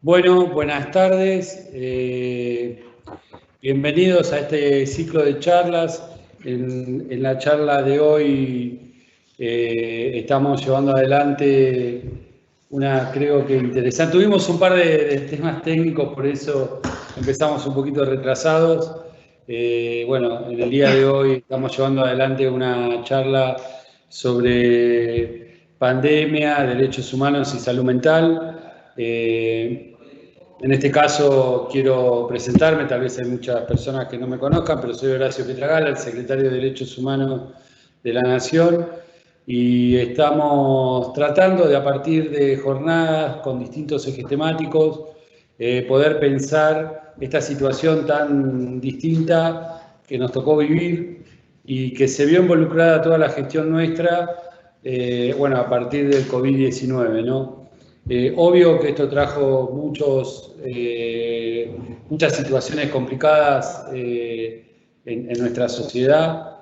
Bueno, buenas tardes. Bienvenidos a este ciclo de charlas. En la charla de hoy estamos llevando adelante una, creo que interesante. Tuvimos un par de temas técnicos, por eso empezamos un poquito retrasados. Bueno, en el día de hoy estamos llevando adelante una charla sobre pandemia, derechos humanos y salud mental. En este caso quiero presentarme, tal vez hay muchas personas que no me conozcan, pero soy Horacio Pietragala, el secretario de Derechos Humanos de la Nación, y estamos tratando de, a partir de jornadas con distintos ejes temáticos, poder pensar esta situación tan distinta que nos tocó vivir y que se vio involucrada toda la gestión nuestra, bueno, a partir del COVID-19, ¿no? Obvio que esto trajo muchas situaciones complicadas en nuestra sociedad.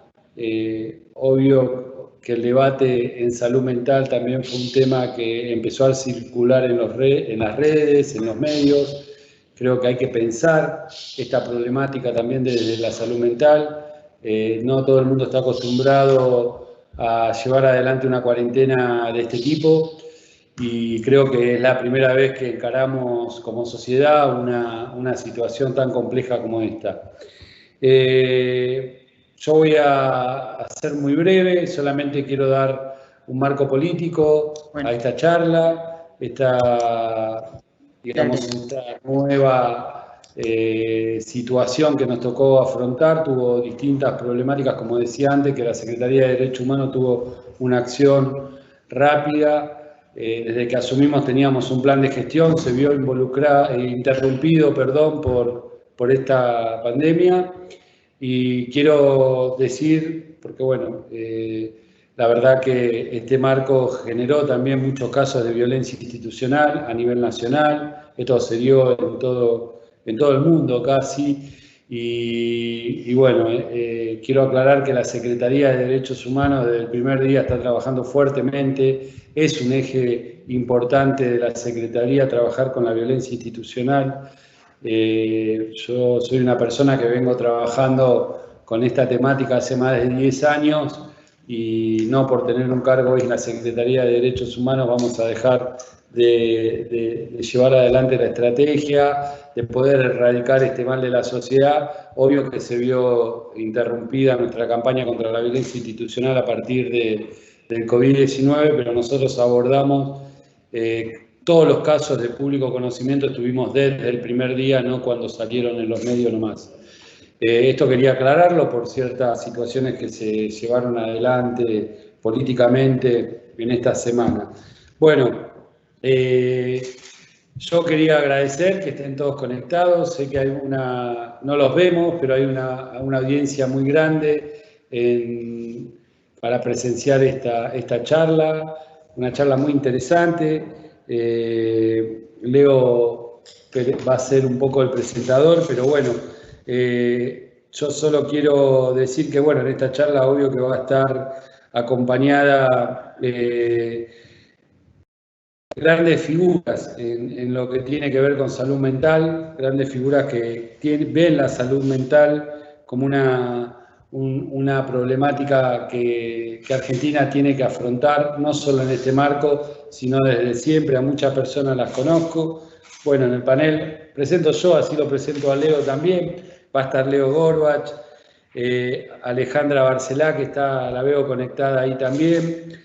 Obvio que el debate en salud mental también fue un tema que empezó a circular en las redes, en los medios. Creo que hay que pensar esta problemática también desde la salud mental. No todo el mundo está acostumbrado a llevar adelante una cuarentena de este tipo. Y creo que es la primera vez que encaramos como sociedad una situación tan compleja como esta. Yo voy a ser muy breve, solamente quiero dar un marco político a esta charla, esta nueva situación que nos tocó afrontar. Tuvo distintas problemáticas, como decía antes, que la Secretaría de Derechos Humanos tuvo una acción rápida. Desde que asumimos teníamos un plan de gestión, se vio interrumpido por esta pandemia, y quiero decir, porque bueno, la verdad que este marco generó también muchos casos de violencia institucional a nivel nacional. Esto se dio en todo el mundo casi. Y bueno, quiero aclarar que la Secretaría de Derechos Humanos desde el primer día está trabajando fuertemente. Es un eje importante de la Secretaría trabajar con la violencia institucional. Yo soy una persona que vengo trabajando con esta temática hace más de 10 años, y no por tener un cargo hoy en la Secretaría de Derechos Humanos vamos a dejar de llevar adelante la estrategia, de poder erradicar este mal de la sociedad. Obvio que se vio interrumpida nuestra campaña contra la violencia institucional a partir del COVID-19, pero nosotros abordamos todos los casos de público conocimiento, estuvimos desde el primer día, no cuando salieron en los medios nomás. Esto quería aclararlo por ciertas situaciones que se llevaron adelante políticamente en esta semana. Bueno, yo quería agradecer que estén todos conectados. Sé que hay no los vemos, pero hay una audiencia muy grande para presenciar esta charla, una charla muy interesante. Leo va a ser un poco el presentador, pero bueno, yo solo quiero decir que bueno, en esta charla obvio que va a estar acompañada grandes figuras en lo que tiene que ver con salud mental, grandes figuras que ven la salud mental como una problemática que Argentina tiene que afrontar, no solo en este marco, sino desde siempre. A muchas personas las conozco. Bueno, en el panel presento yo, así lo presento a Leo también. Va a estar Leo Gorbach, Alejandra Barcelá, que la veo conectada ahí también.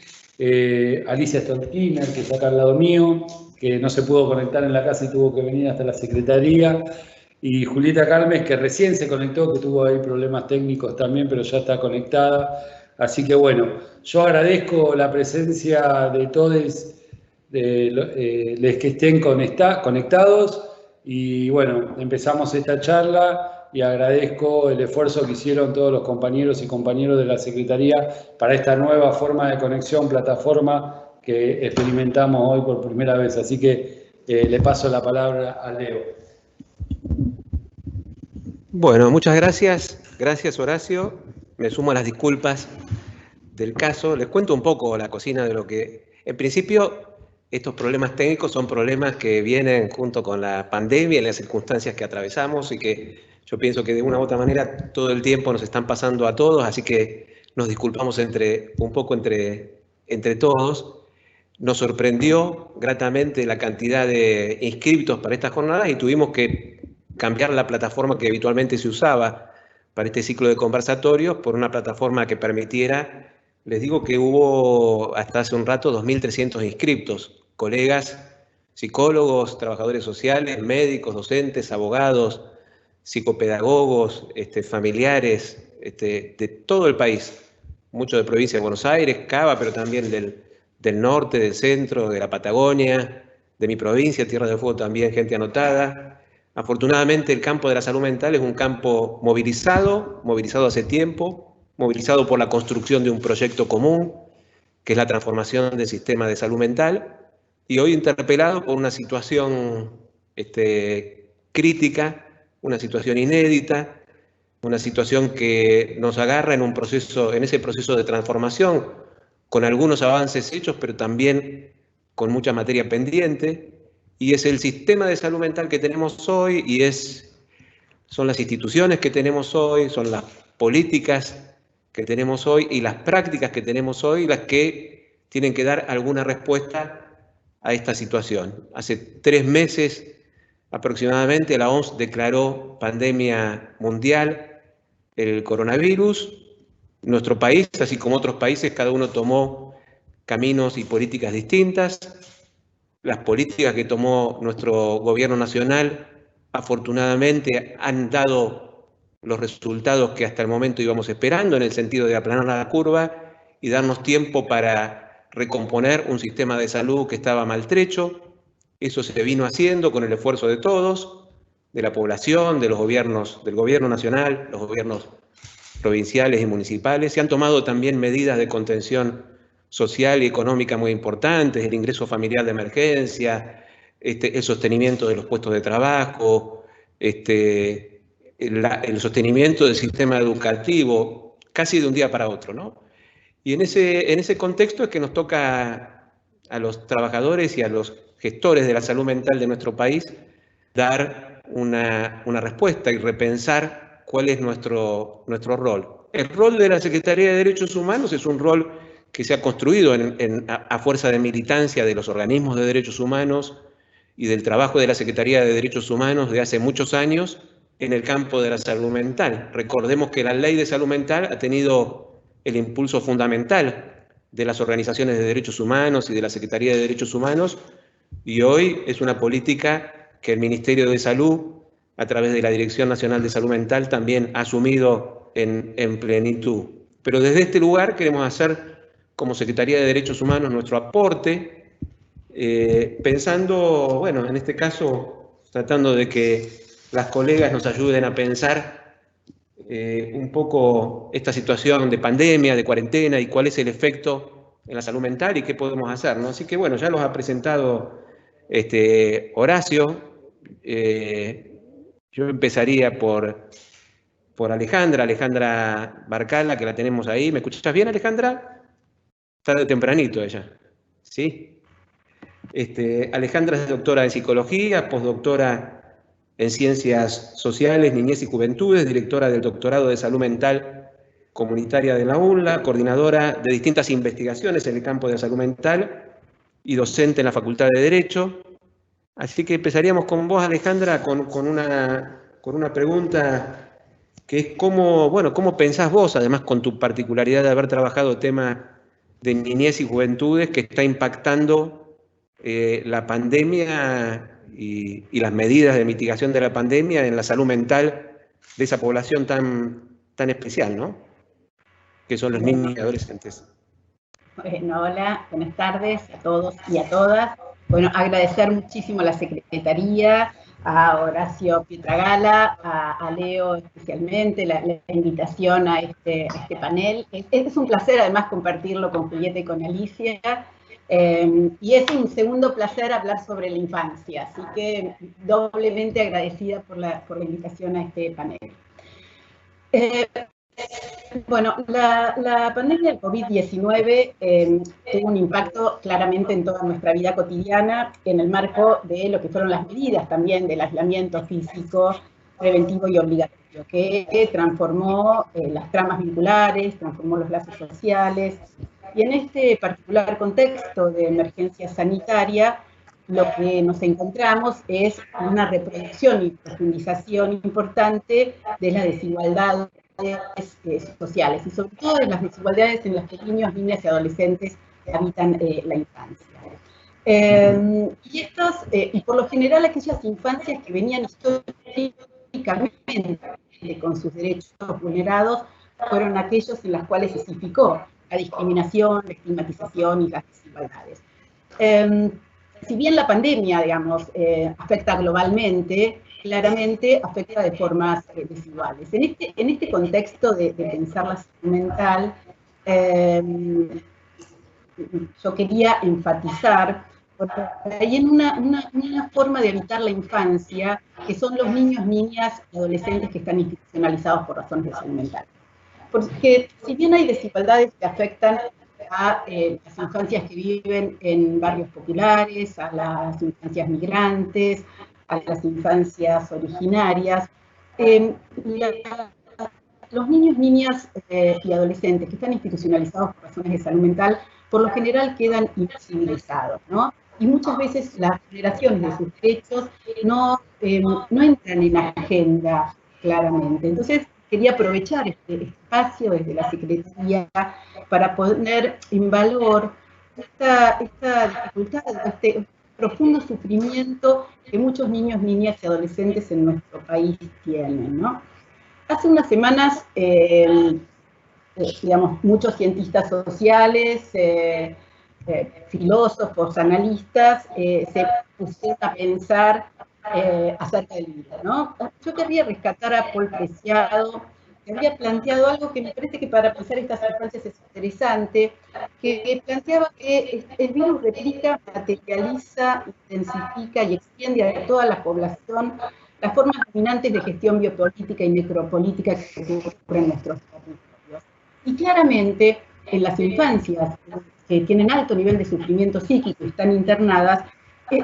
Alicia Stoltiner, que está acá al lado mío, que no se pudo conectar en la casa y tuvo que venir hasta la Secretaría. Y Julieta Calmes, que recién se conectó, que tuvo ahí problemas técnicos también, pero ya está conectada. Así que bueno, yo agradezco la presencia de todos los que estén conectados. Y bueno, empezamos esta charla y agradezco el esfuerzo que hicieron todos los compañeros y compañeras de la Secretaría para esta nueva forma de conexión, plataforma que experimentamos hoy por primera vez. Así que le paso la palabra a Leo. Bueno, muchas gracias. Gracias, Horacio. Me sumo a las disculpas del caso. Les cuento un poco la cocina de lo que, en principio, estos problemas técnicos son problemas que vienen junto con la pandemia y las circunstancias que atravesamos y que yo pienso que de una u otra manera todo el tiempo nos están pasando a todos, así que nos disculpamos un poco entre todos. Nos sorprendió gratamente la cantidad de inscriptos para estas jornadas y tuvimos que cambiar la plataforma que habitualmente se usaba para este ciclo de conversatorios por una plataforma que permitiera, les digo que hubo hasta hace un rato 2.300 inscriptos, colegas, psicólogos, trabajadores sociales, médicos, docentes, abogados, psicopedagogos, familiares, de todo el país, muchos de provincia de Buenos Aires, Cava, pero también del norte, del centro, de la Patagonia, de mi provincia, Tierra del Fuego también, gente anotada. Afortunadamente el campo de la salud mental es un campo movilizado hace tiempo, movilizado por la construcción de un proyecto común, que es la transformación del sistema de salud mental, y hoy interpelado por una situación crítica, una situación inédita, una situación que nos agarra en ese proceso de transformación, con algunos avances hechos, pero también con mucha materia pendiente, y es el sistema de salud mental que tenemos hoy, y son las instituciones que tenemos hoy, son las políticas que tenemos hoy y las prácticas que tenemos hoy las que tienen que dar alguna respuesta a esta situación. Hace 3 meses aproximadamente la OMS declaró pandemia mundial el coronavirus. Nuestro país, así como otros países, cada uno tomó caminos y políticas distintas. Las políticas que tomó nuestro gobierno nacional, afortunadamente, han dado los resultados que hasta el momento íbamos esperando, en el sentido de aplanar la curva y darnos tiempo para recomponer un sistema de salud que estaba maltrecho. Eso se vino haciendo con el esfuerzo de todos, de la población, de los gobiernos, del gobierno nacional, los gobiernos provinciales y municipales. Se han tomado también medidas de contención social y económica muy importantes, el ingreso familiar de emergencia, el sostenimiento de los puestos de trabajo, el sostenimiento del sistema educativo, casi de un día para otro, ¿no? Y en ese contexto es que nos toca a los trabajadores y a los gestores de la salud mental de nuestro país dar una respuesta y repensar cuál es nuestro rol. El rol de la Secretaría de Derechos Humanos es un rol que se ha construido a fuerza de militancia de los organismos de derechos humanos y del trabajo de la Secretaría de Derechos Humanos de hace muchos años en el campo de la salud mental. Recordemos que la Ley de Salud Mental ha tenido el impulso fundamental de las organizaciones de derechos humanos y de la Secretaría de Derechos Humanos, y hoy es una política que el Ministerio de Salud, a través de la Dirección Nacional de Salud Mental, también ha asumido en plenitud. Pero desde este lugar queremos hacer, como Secretaría de Derechos Humanos, nuestro aporte, pensando, bueno, en este caso, tratando de que las colegas nos ayuden a pensar un poco esta situación de pandemia, de cuarentena, y cuál es el efecto en la salud mental y qué podemos hacer, ¿no? Así que bueno, ya los ha presentado Horacio. Yo empezaría por Alejandra Barcala, que la tenemos ahí. ¿Me escuchas bien, Alejandra? Tarde o tempranito ella, ¿sí? Alejandra es doctora en psicología, postdoctora en ciencias sociales, niñez y juventudes, directora del doctorado de salud mental comunitaria de la UNLA, coordinadora de distintas investigaciones en el campo de la salud mental y docente en la Facultad de Derecho. Así que empezaríamos con vos, Alejandra, con una pregunta que es cómo pensás vos, además con tu particularidad de haber trabajado temas de niñez y juventudes, que está impactando la pandemia y las medidas de mitigación de la pandemia en la salud mental de esa población tan especial, ¿no? Que son los niños y adolescentes. Bueno, hola, buenas tardes a todos y a todas. Bueno, agradecer muchísimo a la Secretaría, a Horacio Pietragala, a Leo especialmente, la invitación a este panel. Es un placer además compartirlo con Julieta y con Alicia. Y es un segundo placer hablar sobre la infancia, así que doblemente agradecida por la invitación a este panel. Bueno, la pandemia del COVID-19 tuvo un impacto claramente en toda nuestra vida cotidiana en el marco de lo que fueron las medidas también del aislamiento físico, preventivo y obligatorio, que transformó las tramas vinculares, transformó los lazos sociales. Y en este particular contexto de emergencia sanitaria, lo que nos encontramos es una reproducción y profundización importante de las desigualdades sociales, y sobre todo de las desigualdades en las que niños, niñas y adolescentes habitan la infancia. Y por lo general aquellas infancias que venían históricamente con sus derechos vulnerados fueron aquellos en los cuales se significó la discriminación, la estigmatización y las desigualdades. Si bien la pandemia, digamos, afecta globalmente, claramente afecta de formas desiguales. En este contexto de pensar la salud mental, yo quería enfatizar, porque hay una forma de habitar la infancia, que son los niños, niñas y adolescentes que están institucionalizados por razones de salud mental. Porque si bien hay desigualdades que afectan a las infancias que viven en barrios populares, a las infancias migrantes, a las infancias originarias, los niños, niñas y adolescentes que están institucionalizados por razones de salud mental, por lo general quedan invisibilizados, ¿no? Y muchas veces las vulneraciones de sus derechos no entran en la agenda claramente. Entonces, quería aprovechar este espacio desde la Secretaría para poner en valor esta dificultad, este profundo sufrimiento que muchos niños, niñas y adolescentes en nuestro país tienen, ¿no? Hace unas semanas, digamos, muchos cientistas sociales, filósofos, analistas, se pusieron a pensar acerca del vida, ¿no? Yo querría rescatar a Paul Preciado, que había planteado algo que me parece que para pensar estas infancias es interesante, que planteaba que el virus replica, materializa, intensifica y extiende a toda la población las formas dominantes de gestión biopolítica y necropolítica que ocurren en nuestros territorios. Y claramente, en las infancias que tienen alto nivel de sufrimiento psíquico y están internadas,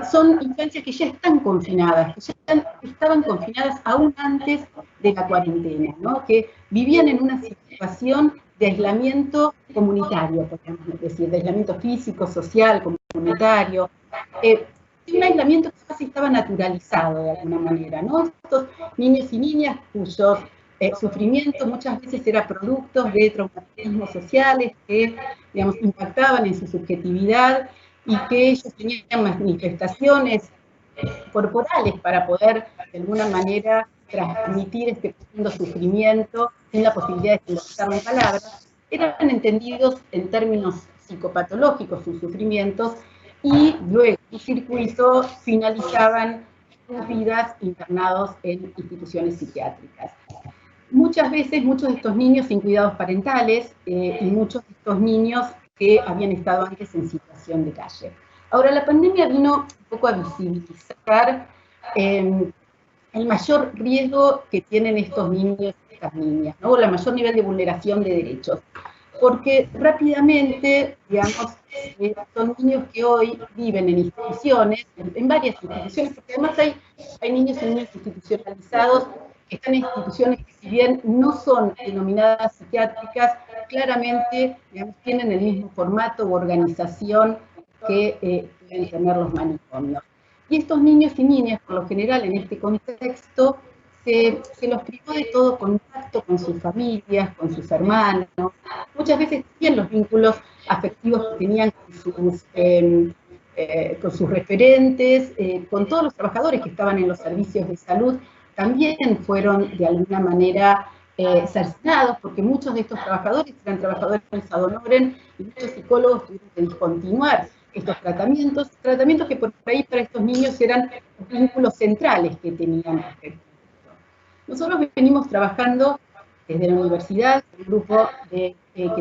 son infancias que ya están confinadas, que ya estaban confinadas aún antes de la cuarentena, ¿no? Que vivían en una situación de aislamiento comunitario, podríamos decir, de aislamiento físico, social, comunitario, un aislamiento que casi estaba naturalizado de alguna manera, ¿no? Estos niños y niñas cuyos sufrimiento muchas veces era producto de traumatismos sociales que, digamos, impactaban en su subjetividad y que ellos tenían manifestaciones corporales para poder, de alguna manera, transmitir este profundo sufrimiento sin la posibilidad de expresarlo en palabras, eran entendidos en términos psicopatológicos sus sufrimientos y luego su circuito finalizaban sus vidas internados en instituciones psiquiátricas. Muchas veces, muchos de estos niños sin cuidados parentales y muchos de estos niños que habían estado antes en situación de calle. Ahora, la pandemia vino un poco a visibilizar el mayor riesgo que tienen estos niños y estas niñas, ¿no? El mayor nivel de vulneración de derechos. Porque rápidamente, digamos, son niños que hoy viven en instituciones, en varias instituciones, porque además hay niños y niñas institucionalizados que están en instituciones que, si bien no son denominadas psiquiátricas, claramente, digamos, tienen el mismo formato u organización que deben tener los manicomios. Y estos niños y niñas, por lo general, en este contexto, se los privó de todo contacto con sus familias, con sus hermanos. Muchas veces también los vínculos afectivos que tenían con sus referentes, con todos los trabajadores que estaban en los servicios de salud, también fueron de alguna manera cercenados, porque muchos de estos trabajadores eran trabajadores ad honorem y muchos psicólogos tuvieron que discontinuar estos tratamientos que por ahí para estos niños eran los vínculos centrales que tenían respecto. Nosotros venimos trabajando desde la universidad, un grupo que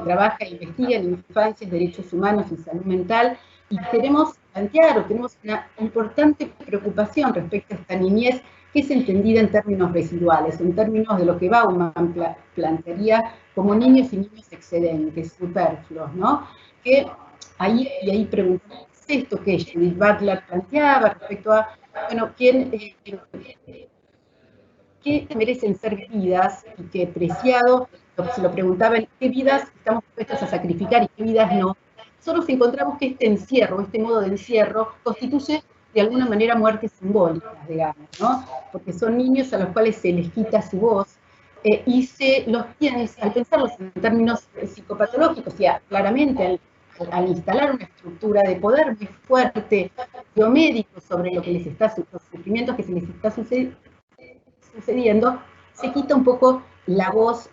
trabaja e investiga en infancias, derechos humanos y salud mental, y queremos plantear o tenemos una importante preocupación respecto a esta niñez que es entendida en términos residuales, en términos de lo que Bauman plantearía como niños y niños excedentes, superfluos, ¿no? Que ahí preguntamos, ¿qué es esto que Judith Butler planteaba respecto a, bueno, ¿qué merecen ser vividas y qué preciado? Se lo preguntaban, ¿qué vidas estamos dispuestos a sacrificar y qué vidas no? Nosotros encontramos que este encierro, este modo de encierro, constituye de alguna manera muertes simbólicas, digamos, ¿no? Porque son niños a los cuales se les quita su voz y se los tiene, al pensarlos en términos psicopatológicos, y claramente al instalar una estructura de poder muy fuerte, biomédico, sobre lo que les está, los sufrimientos que se les está sucediendo, se quita un poco la voz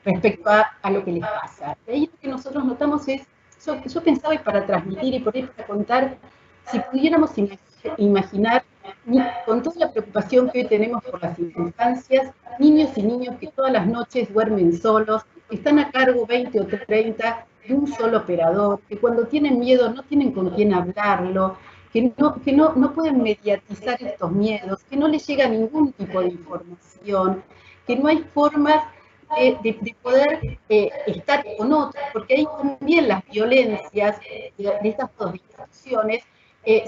respecto a lo que les pasa. De ahí lo que nosotros notamos es, yo pensaba, y para transmitir y por ahí para contar, si pudiéramos imaginar, con toda la preocupación que hoy tenemos por las infancias, niños y niños que todas las noches duermen solos, están a cargo 20 o 30 de un solo operador, que cuando tienen miedo no tienen con quién hablarlo, que no pueden mediatizar estos miedos, que no les llega ningún tipo de información, que no hay formas de poder estar con otros, porque ahí también las violencias de estas dos instituciones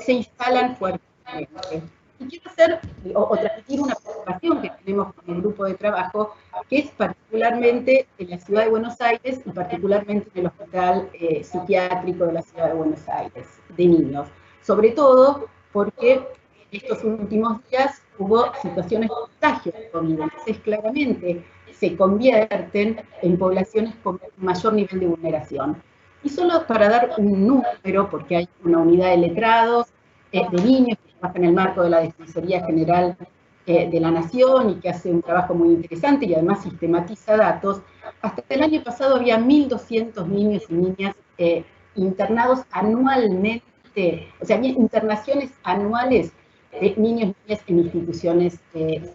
se instalan fuertemente. Y quiero hacer o transmitir una preocupación que tenemos con el grupo de trabajo, que es particularmente en la ciudad de Buenos Aires y particularmente en el hospital psiquiátrico de la ciudad de Buenos Aires, de niños. Sobre todo porque estos últimos días hubo situaciones de contagio de COVID, entonces claramente se convierten en poblaciones con mayor nivel de vulneración. Y solo para dar un número, porque hay una unidad de letrados, de niños que trabaja en el marco de la Defensoría General de la Nación y que hace un trabajo muy interesante y además sistematiza datos, hasta el año pasado había 1.200 niños y niñas internados anualmente, o sea, había internaciones anuales de niños y niñas en instituciones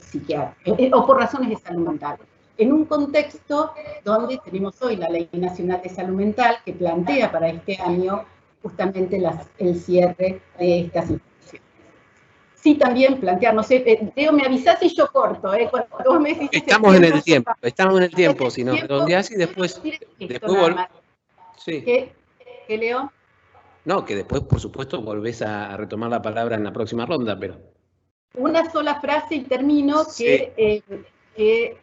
psiquiátricas, o por razones de salud mental. En un contexto donde tenemos hoy la Ley Nacional de Salud Mental que plantea para este año justamente el cierre de estas instituciones. Sí, también plantear, no sé, Teo, me avisás si yo corto, cuando vos me decís estamos en el tiempo, si nos redondeás y después volvés. Sí. ¿Qué, Leo? No, que después, por supuesto, volvés a retomar la palabra en la próxima ronda, pero... Una sola frase y termino, sí. que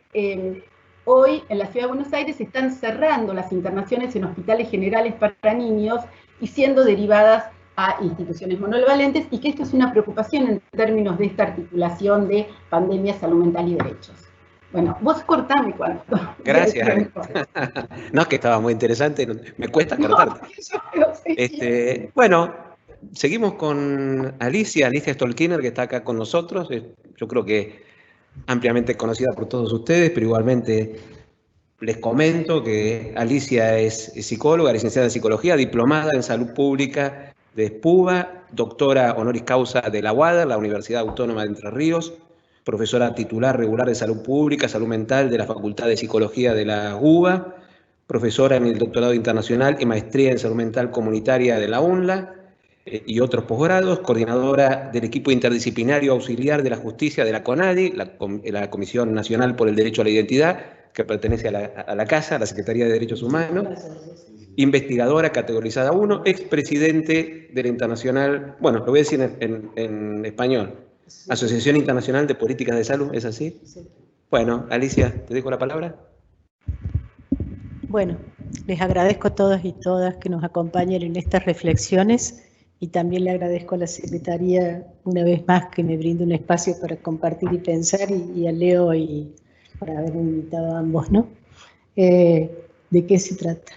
hoy en la Ciudad de Buenos Aires se están cerrando las internaciones en hospitales generales para niños y siendo derivadas a instituciones monovalentes, y que esto es una preocupación en términos de esta articulación de pandemia, salud mental y derechos. Bueno, vos cortame cuando... Gracias, Ale. No, es que estaba muy interesante, me cuesta cortarte. No, bueno, seguimos con Alicia Stolkiner, que está acá con nosotros. Yo creo que ampliamente conocida por todos ustedes, pero igualmente les comento que Alicia es psicóloga, licenciada en psicología, diplomada en salud pública de SPUBA, doctora honoris causa de la UADER, la Universidad Autónoma de Entre Ríos, profesora titular regular de salud pública, salud mental de la Facultad de Psicología de la UBA, profesora en el doctorado internacional y maestría en salud mental comunitaria de la UNLA, y otros posgrados, coordinadora del equipo interdisciplinario auxiliar de la justicia de la CONADI, la Comisión Nacional por el Derecho a la Identidad, que pertenece a la CASA, la Secretaría de Derechos Humanos, investigadora categorizada 1, expresidente de la Internacional, bueno, lo voy a decir en español, Asociación Internacional de Políticas de Salud, ¿es así? Sí. Bueno, Alicia, te dejo la palabra. Bueno, les agradezco a todos y todas que nos acompañen en estas reflexiones y también le agradezco a la Secretaría una vez más que me brinde un espacio para compartir y pensar y a Leo y por haber invitado a ambos, ¿no? ¿De qué se trata?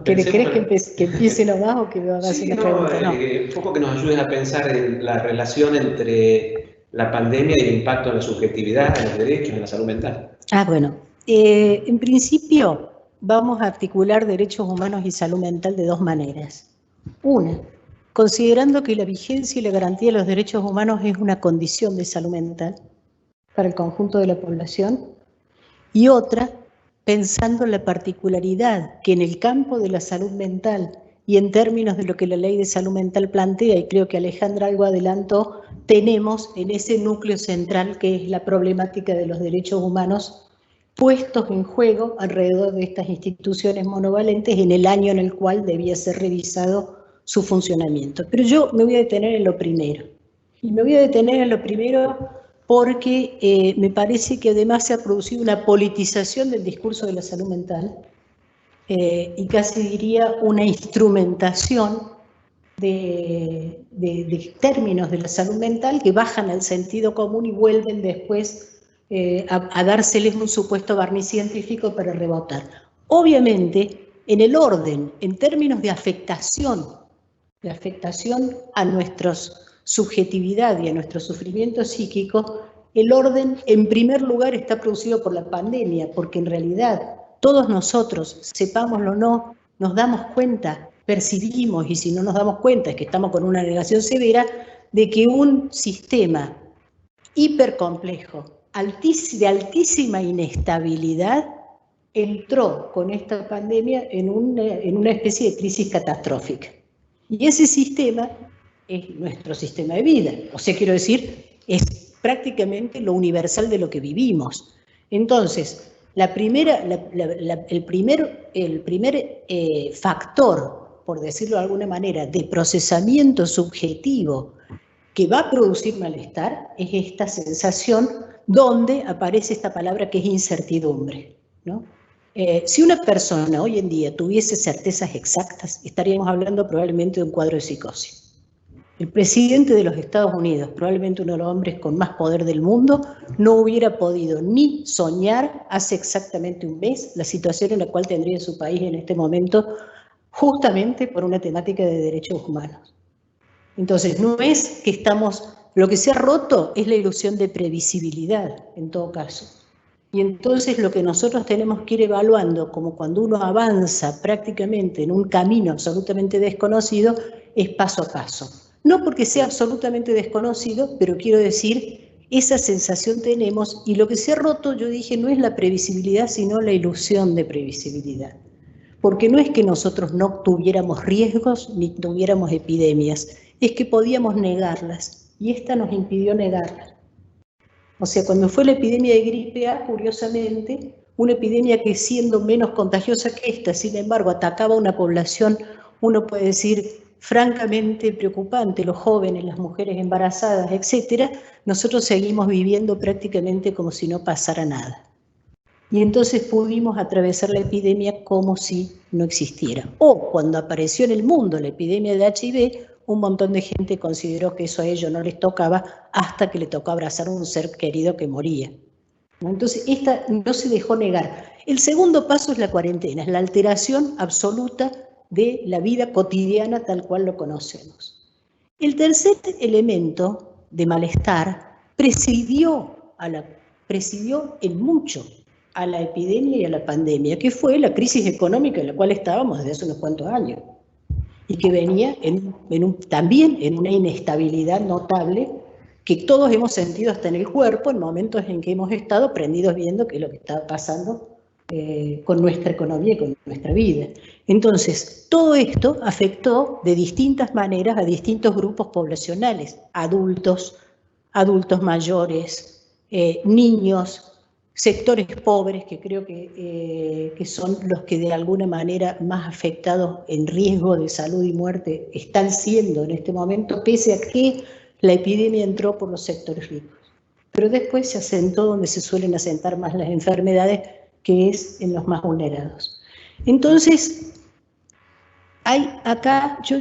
¿Querés que empiece nomás o que me hagas una pregunta? No. Un poco que nos ayuden a pensar en la relación entre la pandemia y el impacto en la subjetividad, en los derechos, en la salud mental. Bueno, en principio vamos a articular derechos humanos y salud mental de dos maneras. Una, considerando que la vigencia y la garantía de los derechos humanos es una condición de salud mental para el conjunto de la población, y otra, pensando en la particularidad que en el campo de la salud mental y en términos de lo que la Ley de Salud Mental plantea, y creo que Alejandra algo adelantó, tenemos en ese núcleo central que es la problemática de los derechos humanos puestos en juego alrededor de estas instituciones monovalentes en el año en el cual debía ser revisado su funcionamiento. Pero yo me voy a detener en lo primero. Y me voy a detener en lo primero porque me parece que además se ha producido una politización del discurso de la salud mental y casi diría una instrumentación de términos de la salud mental que bajan al sentido común y vuelven después a dárseles un supuesto barniz científico para rebotar. Obviamente, en el orden, en términos de afectación a nuestra subjetividad y a nuestro sufrimiento psíquico, el orden en primer lugar está producido por la pandemia, porque en realidad todos nosotros, sepámoslo o no, nos damos cuenta, percibimos, y si no nos damos cuenta es que estamos con una negación severa, de que un sistema hipercomplejo, de altísima inestabilidad, entró con esta pandemia en una especie de crisis catastrófica. Y ese sistema es nuestro sistema de vida. O sea, quiero decir, es prácticamente lo universal de lo que vivimos. Entonces, el primer factor, por decirlo de alguna manera, de procesamiento subjetivo que va a producir malestar es esta sensación donde aparece esta palabra que es incertidumbre, ¿no? Si una persona hoy en día tuviese certezas exactas, estaríamos hablando probablemente de un cuadro de psicosis. El presidente de los Estados Unidos, probablemente uno de los hombres con más poder del mundo, no hubiera podido ni soñar hace exactamente un mes la situación en la cual tendría su país en este momento, justamente por una temática de derechos humanos. Entonces, no es que lo que se ha roto es la ilusión de previsibilidad, en todo caso. Y entonces lo que nosotros tenemos que ir evaluando, como cuando uno avanza prácticamente en un camino absolutamente desconocido, es paso a paso. No porque sea absolutamente desconocido, pero quiero decir, esa sensación tenemos, y lo que se ha roto, yo dije, no es la previsibilidad, sino la ilusión de previsibilidad. Porque no es que nosotros no tuviéramos riesgos ni tuviéramos epidemias, es que podíamos negarlas, y esta nos impidió negarlas. O sea, cuando fue la epidemia de gripe A, curiosamente, una epidemia que siendo menos contagiosa que esta, sin embargo, atacaba a una población, uno puede decir, francamente preocupante, los jóvenes, las mujeres embarazadas, etc., nosotros seguimos viviendo prácticamente como si no pasara nada. Y entonces pudimos atravesar la epidemia como si no existiera. O cuando apareció en el mundo la epidemia de HIV, un montón de gente consideró que eso a ellos no les tocaba hasta que le tocó abrazar a un ser querido que moría. Entonces, esta no se dejó negar. El segundo paso es la cuarentena, es la alteración absoluta de la vida cotidiana tal cual lo conocemos. El tercer elemento de malestar presidió en mucho a la epidemia y a la pandemia, que fue la crisis económica en la cual estábamos desde hace unos cuantos años, y que venía también en una inestabilidad notable que todos hemos sentido hasta en el cuerpo en momentos en que hemos estado prendidos viendo qué es lo que estaba pasando con nuestra economía y con nuestra vida. Entonces, todo esto afectó de distintas maneras a distintos grupos poblacionales, adultos mayores, niños, sectores pobres, que creo que son los que de alguna manera más afectados en riesgo de salud y muerte están siendo en este momento, pese a que la epidemia entró por los sectores ricos. Pero después se asentó donde se suelen asentar más las enfermedades, que es en los más vulnerados. Entonces, yo he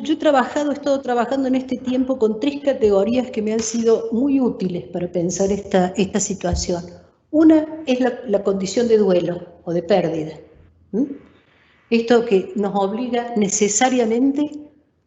estado trabajando en este tiempo con 3 categorías que me han sido muy útiles para pensar esta situación. Una es la condición de duelo o de pérdida. Esto que nos obliga necesariamente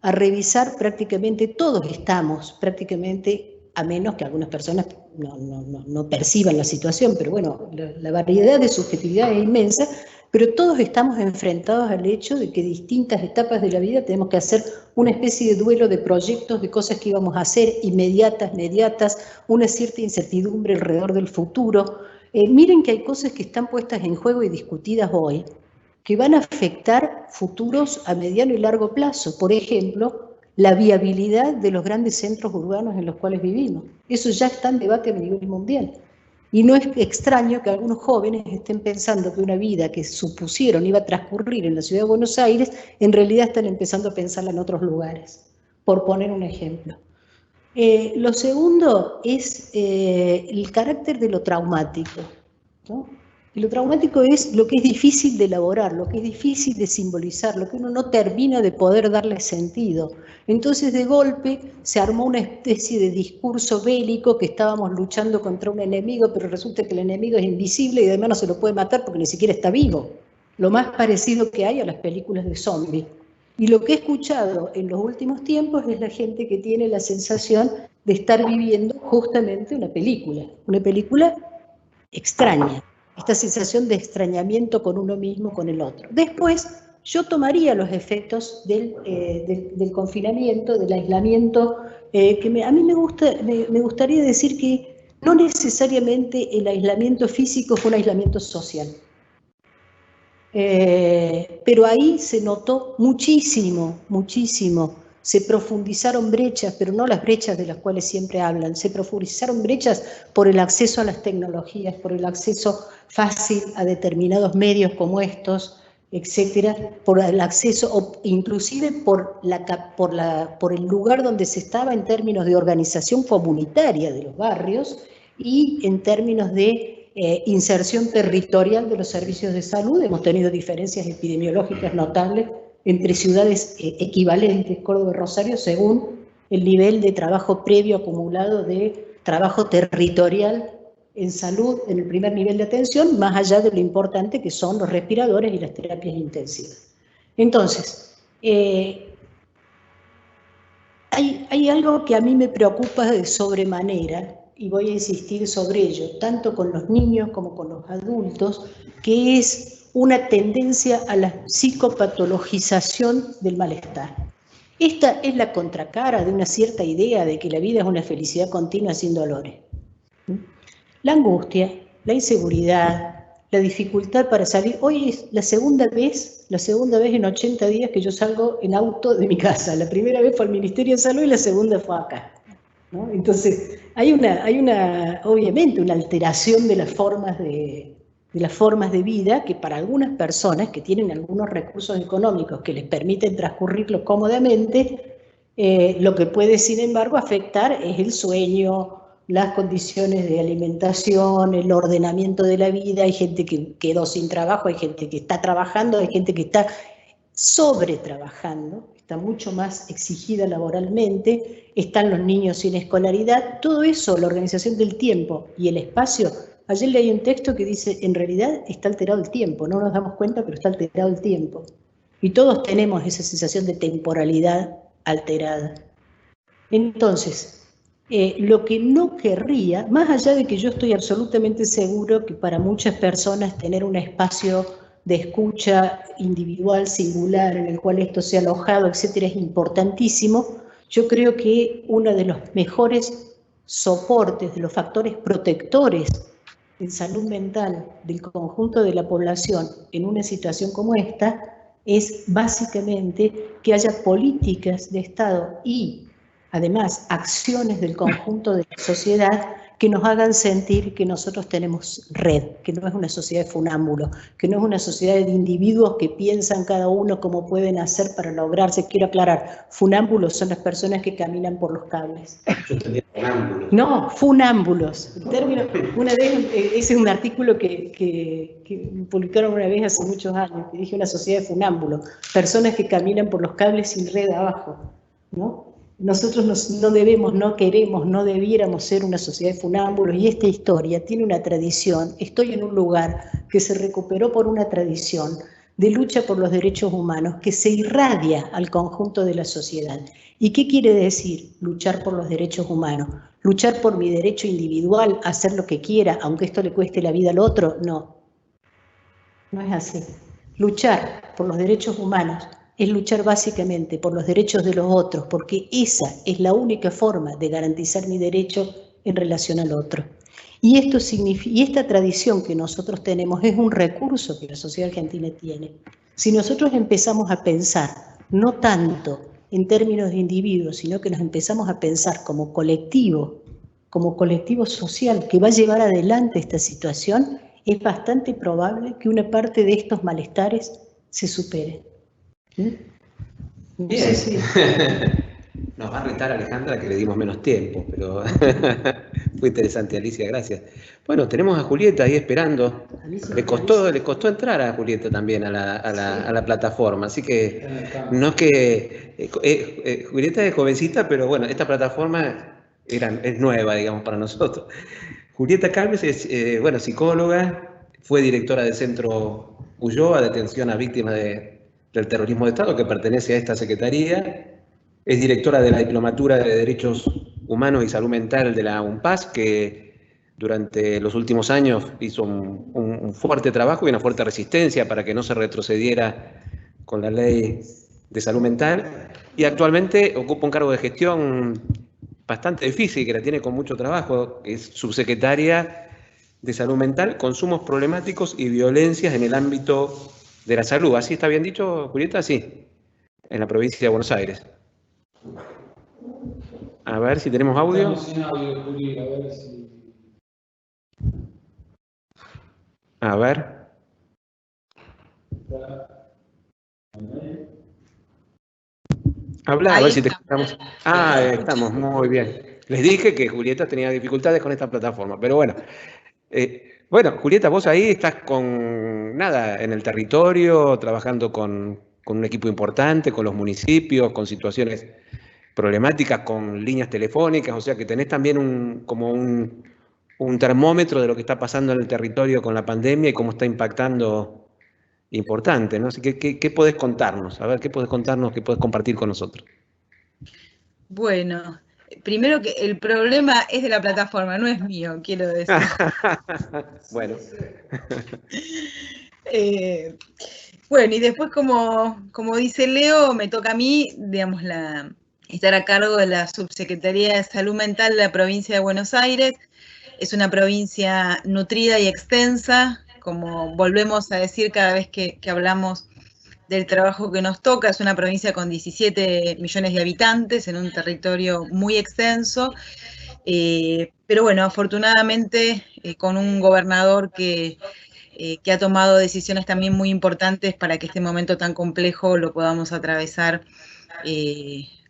a revisar prácticamente, todos estamos prácticamente, a menos que algunas personas no perciban la situación, pero bueno, la variedad de subjetividad es inmensa, pero todos estamos enfrentados al hecho de que en distintas etapas de la vida tenemos que hacer una especie de duelo de proyectos, de cosas que íbamos a hacer, inmediatas, mediatas, una cierta incertidumbre alrededor del futuro. Miren que hay cosas que están puestas en juego y discutidas hoy, que van a afectar futuros a mediano y largo plazo. Por ejemplo, la viabilidad de los grandes centros urbanos en los cuales vivimos. Eso ya está en debate a nivel mundial. Y no es extraño que algunos jóvenes estén pensando que una vida que supusieron iba a transcurrir en la ciudad de Buenos Aires, en realidad están empezando a pensarla en otros lugares, por poner un ejemplo. Lo segundo es el carácter de lo traumático, ¿no? Y lo traumático es lo que es difícil de elaborar, lo que es difícil de simbolizar, lo que uno no termina de poder darle sentido. Entonces, de golpe, se armó una especie de discurso bélico que estábamos luchando contra un enemigo, pero resulta que el enemigo es invisible y además no se lo puede matar porque ni siquiera está vivo. Lo más parecido que hay a las películas de zombies. Y lo que he escuchado en los últimos tiempos es la gente que tiene la sensación de estar viviendo justamente una película extraña. Esta sensación de extrañamiento con uno mismo, con el otro. Después, yo tomaría los efectos del confinamiento, del aislamiento, a mí me gustaría decir que no necesariamente el aislamiento físico fue un aislamiento social. Pero ahí se notó muchísimo, muchísimo. Se profundizaron brechas, pero no las brechas de las cuales siempre hablan, se profundizaron brechas por el acceso a las tecnologías, por el acceso fácil a determinados medios como estos, etcétera, por el acceso, o inclusive por el lugar donde se estaba en términos de organización comunitaria de los barrios y en términos de inserción territorial de los servicios de salud. Hemos tenido diferencias epidemiológicas notables entre ciudades equivalentes, Córdoba y Rosario, según el nivel de trabajo previo acumulado de trabajo territorial en salud en el primer nivel de atención, más allá de lo importante que son los respiradores y las terapias intensivas. Entonces, hay algo que a mí me preocupa de sobremanera, y voy a insistir sobre ello, tanto con los niños como con los adultos, que es una tendencia a la psicopatologización del malestar. Esta es la contracara de una cierta idea de que la vida es una felicidad continua sin dolores. La angustia, la inseguridad, la dificultad para salir. Hoy es la segunda vez en 80 días que yo salgo en auto de mi casa. La primera vez fue al Ministerio de Salud y la segunda fue acá, ¿no? Entonces, hay obviamente una alteración de las formas de vida que para algunas personas que tienen algunos recursos económicos que les permiten transcurrirlos cómodamente, lo que puede, sin embargo, afectar es el sueño, las condiciones de alimentación, el ordenamiento de la vida. Hay gente que quedó sin trabajo, hay gente que está trabajando, hay gente que está sobretrabajando, está mucho más exigida laboralmente, están los niños sin escolaridad. Todo eso, la organización del tiempo y el espacio. Ayer leí un texto que dice, en realidad está alterado el tiempo, no nos damos cuenta, pero está alterado el tiempo. Y todos tenemos esa sensación de temporalidad alterada. Entonces, lo que no querría, más allá de que yo estoy absolutamente seguro que para muchas personas tener un espacio de escucha individual, singular, en el cual esto sea alojado, etcétera, es importantísimo, yo creo que uno de los mejores soportes, de los factores protectores en salud mental del conjunto de la población en una situación como esta es básicamente que haya políticas de Estado y además acciones del conjunto de la sociedad que nos hagan sentir que nosotros tenemos red, que no es una sociedad de funámbulos, que no es una sociedad de individuos que piensan cada uno cómo pueden hacer para lograrse. Quiero aclarar, funámbulos son las personas que caminan por los cables. Yo entendía funámbulos. No, funámbulos. El término, una vez, ese es un artículo que publicaron una vez hace muchos años, que dije una sociedad de funámbulos, personas que caminan por los cables sin red abajo, ¿no? Nosotros no debemos, no queremos, no debiéramos ser una sociedad de funámbulos, y esta historia tiene una tradición. Estoy en un lugar que se recuperó por una tradición de lucha por los derechos humanos que se irradia al conjunto de la sociedad. ¿Y qué quiere decir luchar por los derechos humanos? ¿Luchar por mi derecho individual a hacer lo que quiera, aunque esto le cueste la vida al otro? No, no es así. Luchar por los derechos humanos es luchar básicamente por los derechos de los otros, porque esa es la única forma de garantizar mi derecho en relación al otro. Y esta tradición que nosotros tenemos es un recurso que la sociedad argentina tiene. Si nosotros empezamos a pensar, no tanto en términos de individuos, sino que nos empezamos a pensar como colectivo social que va a llevar adelante esta situación, es bastante probable que una parte de estos malestares se supere. No sé si... Nos va a retar Alejandra que le dimos menos tiempo, pero fue interesante, Alicia, gracias. Bueno, tenemos a Julieta ahí esperando. Le costó entrar a Julieta también a la plataforma, así que no es que... Julieta es jovencita, pero bueno, esta plataforma es nueva, digamos, para nosotros. Julieta Calves es, psicóloga, fue directora del Centro Ulloa de Atención a Víctimas del Terrorismo de Estado, que pertenece a esta secretaría. Es directora de la Diplomatura de Derechos Humanos y Salud Mental de la UNPAS, que durante los últimos años hizo un fuerte trabajo y una fuerte resistencia para que no se retrocediera con la ley de salud mental. Y actualmente ocupa un cargo de gestión bastante difícil, que la tiene con mucho trabajo. Es subsecretaria de Salud Mental, Consumos Problemáticos y Violencias en el ámbito de la salud. ¿Así está bien dicho, Julieta? Sí, en la provincia de Buenos Aires. A ver si tenemos audio. Estamos sin audio, Juli, a ver si... A ver. Habla, a ver si te escuchamos. Estamos, muy bien. Les dije que Julieta tenía dificultades con esta plataforma, pero bueno. Bueno, Julieta, vos ahí estás en el territorio, trabajando con un equipo importante, con los municipios, con situaciones problemáticas, con líneas telefónicas, o sea que tenés también un termómetro de lo que está pasando en el territorio con la pandemia y cómo está impactando importante, ¿no? Así que, ¿qué podés contarnos? A ver, ¿qué podés contarnos, qué podés compartir con nosotros? Bueno, primero que el problema es de la plataforma, no es mío, quiero decir. Bueno. Bueno, y después, como dice Leo, me toca a mí, digamos, estar a cargo de la Subsecretaría de Salud Mental de la provincia de Buenos Aires. Es una provincia nutrida y extensa, como volvemos a decir cada vez que hablamos del trabajo que nos toca. Es una provincia con 17 millones de habitantes en un territorio muy extenso, pero bueno, afortunadamente con un gobernador que ha tomado decisiones también muy importantes para que este momento tan complejo lo podamos atravesar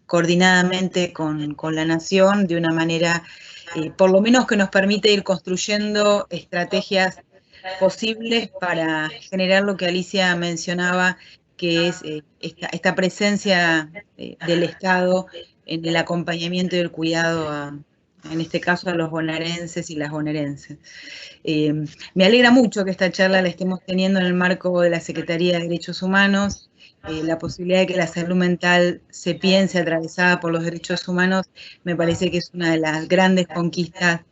coordinadamente con la nación, de una manera por lo menos que nos permite ir construyendo estrategias posibles para generar lo que Alicia mencionaba, que es esta presencia del Estado en el acompañamiento y el cuidado en este caso a los bonaerenses y las bonaerenses. Me alegra mucho que esta charla la estemos teniendo en el marco de la Secretaría de Derechos Humanos. La posibilidad de que la salud mental se piense atravesada por los derechos humanos me parece que es una de las grandes conquistas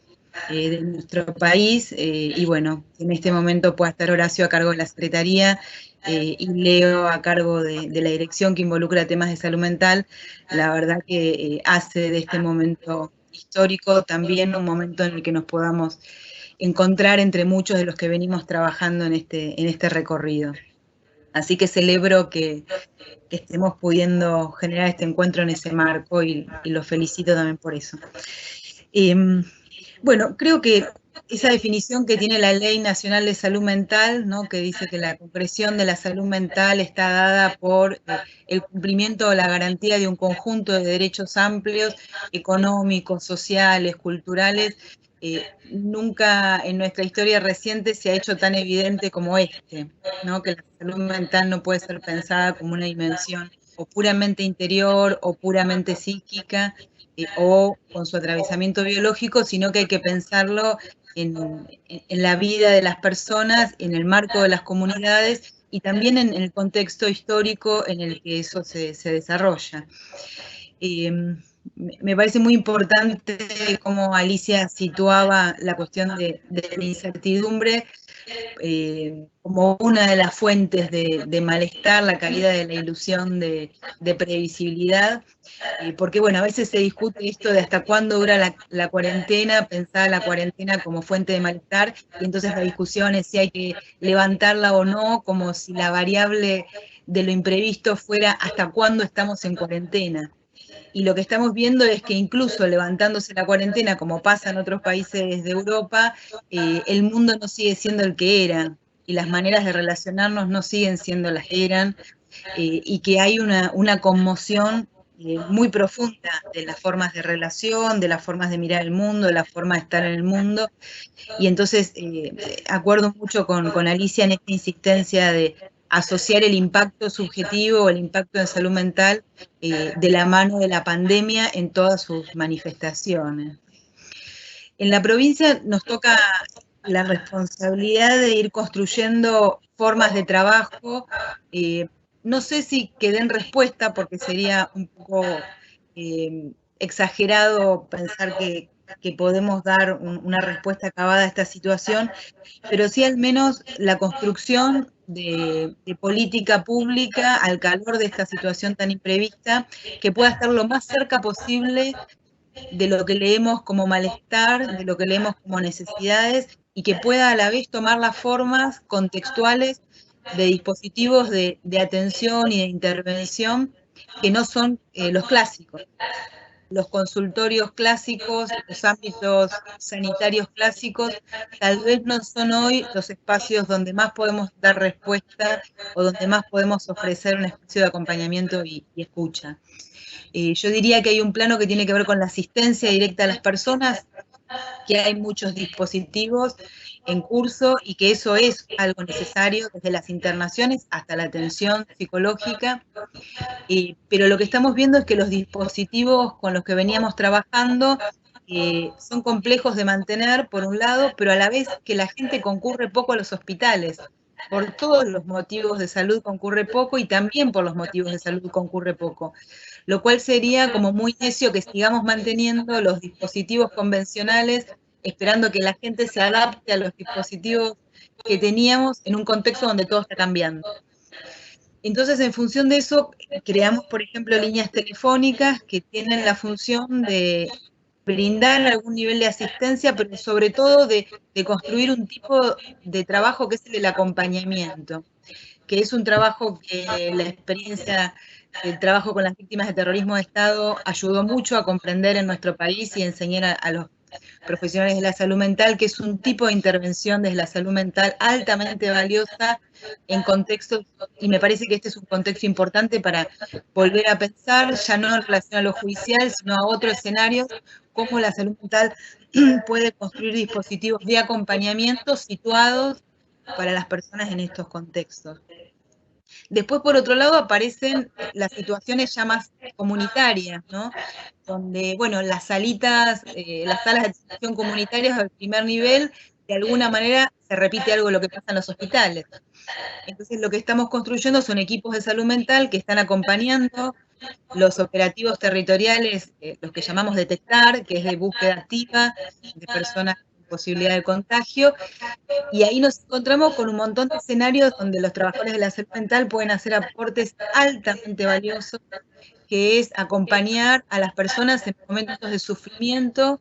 de nuestro país, y bueno, en este momento pueda estar Horacio a cargo de la Secretaría y Leo a cargo de la dirección que involucra temas de salud mental. La verdad que hace de este momento histórico también un momento en el que nos podamos encontrar entre muchos de los que venimos trabajando en este recorrido. Así que celebro que estemos pudiendo generar este encuentro en ese marco y los felicito también por eso. Bueno, creo que esa definición que tiene la Ley Nacional de Salud Mental, ¿no?, que dice que la concreción de la salud mental está dada por el cumplimiento o la garantía de un conjunto de derechos amplios, económicos, sociales, culturales, nunca en nuestra historia reciente se ha hecho tan evidente como ¿no?, que la salud mental no puede ser pensada como una dimensión o puramente interior o puramente psíquica, o con su atravesamiento biológico, sino que hay que pensarlo en la vida de las personas, en el marco de las comunidades y también en el contexto histórico en el que eso se desarrolla. Me parece muy importante cómo Alicia situaba la cuestión de la incertidumbre, como una de las fuentes de malestar, la caída de la ilusión de previsibilidad, porque bueno, a veces se discute esto de hasta cuándo dura la cuarentena, pensar la cuarentena como fuente de malestar, y entonces la discusión es si hay que levantarla o no, como si la variable de lo imprevisto fuera hasta cuándo estamos en cuarentena. Y lo que estamos viendo es que incluso levantándose la cuarentena, como pasa en otros países de Europa, el mundo no sigue siendo el que era, y las maneras de relacionarnos no siguen siendo las que eran, y que hay una conmoción muy profunda de las formas de relación, de las formas de mirar el mundo, de la forma de estar en el mundo. Y entonces acuerdo mucho con Alicia en esta insistencia de asociar el impacto subjetivo o el impacto en salud mental de la mano de la pandemia en todas sus manifestaciones. En la provincia nos toca la responsabilidad de ir construyendo formas de trabajo. No sé si que den respuesta, porque sería un poco exagerado pensar que podemos dar una respuesta acabada a esta situación, pero sí al menos la construcción de política pública al calor de esta situación tan imprevista, que pueda estar lo más cerca posible de lo que leemos como malestar, de lo que leemos como necesidades, y que pueda a la vez tomar las formas contextuales de dispositivos de atención y de intervención que no son los clásicos. Los consultorios clásicos, los ámbitos sanitarios clásicos, tal vez no son hoy los espacios donde más podemos dar respuesta o donde más podemos ofrecer un espacio de acompañamiento y escucha. Yo diría que hay un plano que tiene que ver con la asistencia directa a las personas, que hay muchos dispositivos en curso y que eso es algo necesario, desde las internaciones hasta la atención psicológica, pero lo que estamos viendo es que los dispositivos con los que veníamos trabajando son complejos de mantener, por un lado, pero a la vez que la gente concurre poco a los hospitales. Por todos los motivos de salud concurre poco, y también por los motivos de salud concurre poco. Lo cual sería como muy necio que sigamos manteniendo los dispositivos convencionales, esperando que la gente se adapte a los dispositivos que teníamos en un contexto donde todo está cambiando. Entonces, en función de eso, creamos, por ejemplo, líneas telefónicas que tienen la función de brindar algún nivel de asistencia, pero sobre todo de construir un tipo de trabajo que es el del acompañamiento, que es un trabajo que la experiencia del trabajo con las víctimas de terrorismo de Estado ayudó mucho a comprender en nuestro país y enseñar a los profesionales de la salud mental, que es un tipo de intervención desde la salud mental altamente valiosa en contextos, y me parece que este es un contexto importante para volver a pensar, ya no en relación a lo judicial, sino a otro escenario, cómo la salud mental puede construir dispositivos de acompañamiento situados para las personas en estos contextos. Después, por otro lado, aparecen las situaciones ya más comunitarias, ¿no? Donde, bueno, las salitas, las salas de atención comunitarias al primer nivel, de alguna manera se repite algo de lo que pasa en los hospitales. Entonces, lo que estamos construyendo son equipos de salud mental que están acompañando los operativos territoriales, los que llamamos detectar, que es de búsqueda activa de personas con posibilidad de contagio, y ahí nos encontramos con un montón de escenarios donde los trabajadores de la salud mental pueden hacer aportes altamente valiosos, que es acompañar a las personas en momentos de sufrimiento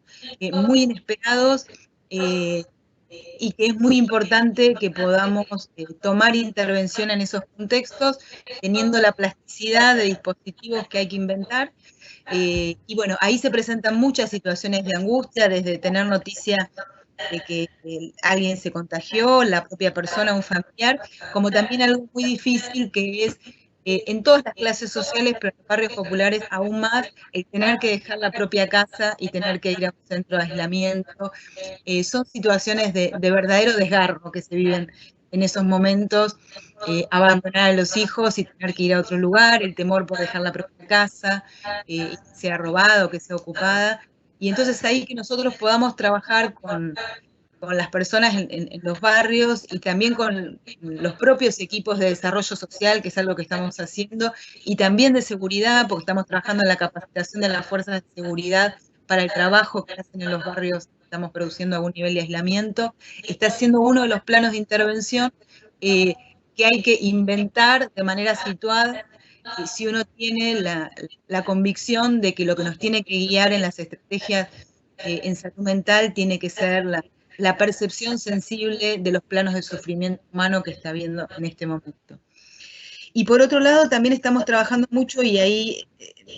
muy inesperados, y que es muy importante que podamos tomar intervención en esos contextos, teniendo la plasticidad de dispositivos que hay que inventar. Y bueno, ahí se presentan muchas situaciones de angustia, desde tener noticia de que alguien se contagió, la propia persona, un familiar, como también algo muy difícil que es en todas las clases sociales, pero en los barrios populares aún más, el tener que dejar la propia casa y tener que ir a un centro de aislamiento. Son situaciones de verdadero desgarro que se viven en esos momentos, abandonar a los hijos y tener que ir a otro lugar, el temor por dejar la propia casa, que sea robada o que sea ocupada. Y entonces ahí que nosotros podamos trabajar con las personas en los barrios y también con los propios equipos de desarrollo social, que es algo que estamos haciendo, y también de seguridad, porque estamos trabajando en la capacitación de las fuerzas de seguridad para el trabajo que hacen en los barrios estamos produciendo algún nivel de aislamiento, está siendo uno de los planos de intervención que hay que inventar de manera situada, si uno tiene la convicción de que lo que nos tiene que guiar en las estrategias en salud mental tiene que ser la percepción sensible de los planos de sufrimiento humano que está habiendo en este momento. Y por otro lado, también estamos trabajando mucho, y ahí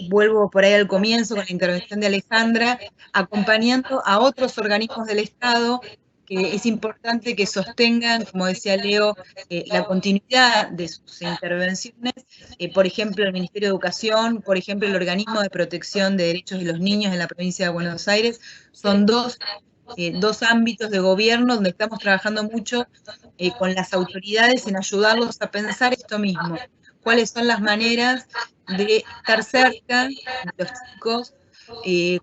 vuelvo por ahí al comienzo con la intervención de Alejandra, acompañando a otros organismos del Estado, que es importante que sostengan, como decía Leo, la continuidad de sus intervenciones, por ejemplo, el Ministerio de Educación, por ejemplo, el Organismo de Protección de Derechos de los Niños en la provincia de Buenos Aires, son dos ámbitos de gobierno donde estamos trabajando mucho con las autoridades en ayudarlos a pensar esto mismo. ¿Cuáles son las maneras de estar cerca de los chicos?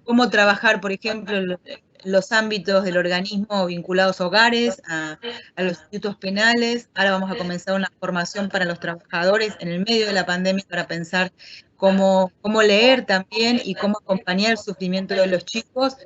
¿Cómo trabajar, por ejemplo, los ámbitos del organismo vinculados a hogares, a los institutos penales? Ahora vamos a comenzar una formación para los trabajadores en el medio de la pandemia para pensar cómo leer también y cómo acompañar el sufrimiento de los chicos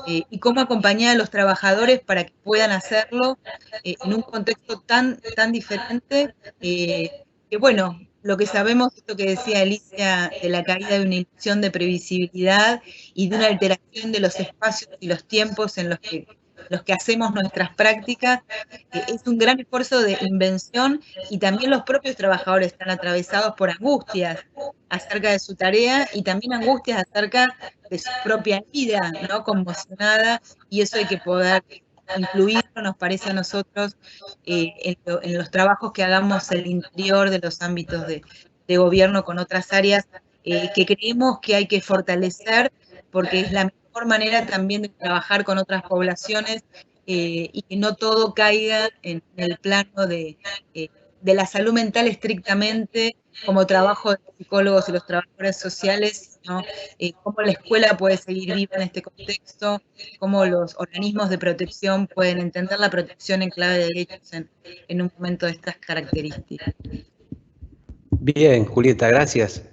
y cómo acompañar a los trabajadores para que puedan hacerlo en un contexto tan diferente, que bueno, lo que sabemos, esto que decía Alicia, de la caída de una ilusión de previsibilidad y de una alteración de los espacios y los tiempos en los que hacemos nuestras prácticas, es un gran esfuerzo de invención, y también los propios trabajadores están atravesados por angustias acerca de su tarea y también angustias acerca de su propia vida, ¿no? Conmocionada, y eso hay que poder incluirlo, nos parece a nosotros, en los trabajos que hagamos en el interior de los ámbitos de gobierno con otras áreas que creemos que hay que fortalecer, porque es la mejor manera también de trabajar con otras poblaciones y que no todo caiga en el plano de la salud mental estrictamente como trabajo de los psicólogos y los trabajadores sociales, ¿no? Cómo la escuela puede seguir viva en este contexto, cómo los organismos de protección pueden entender la protección en clave de derechos en un momento de estas características. Bien, Julieta, gracias.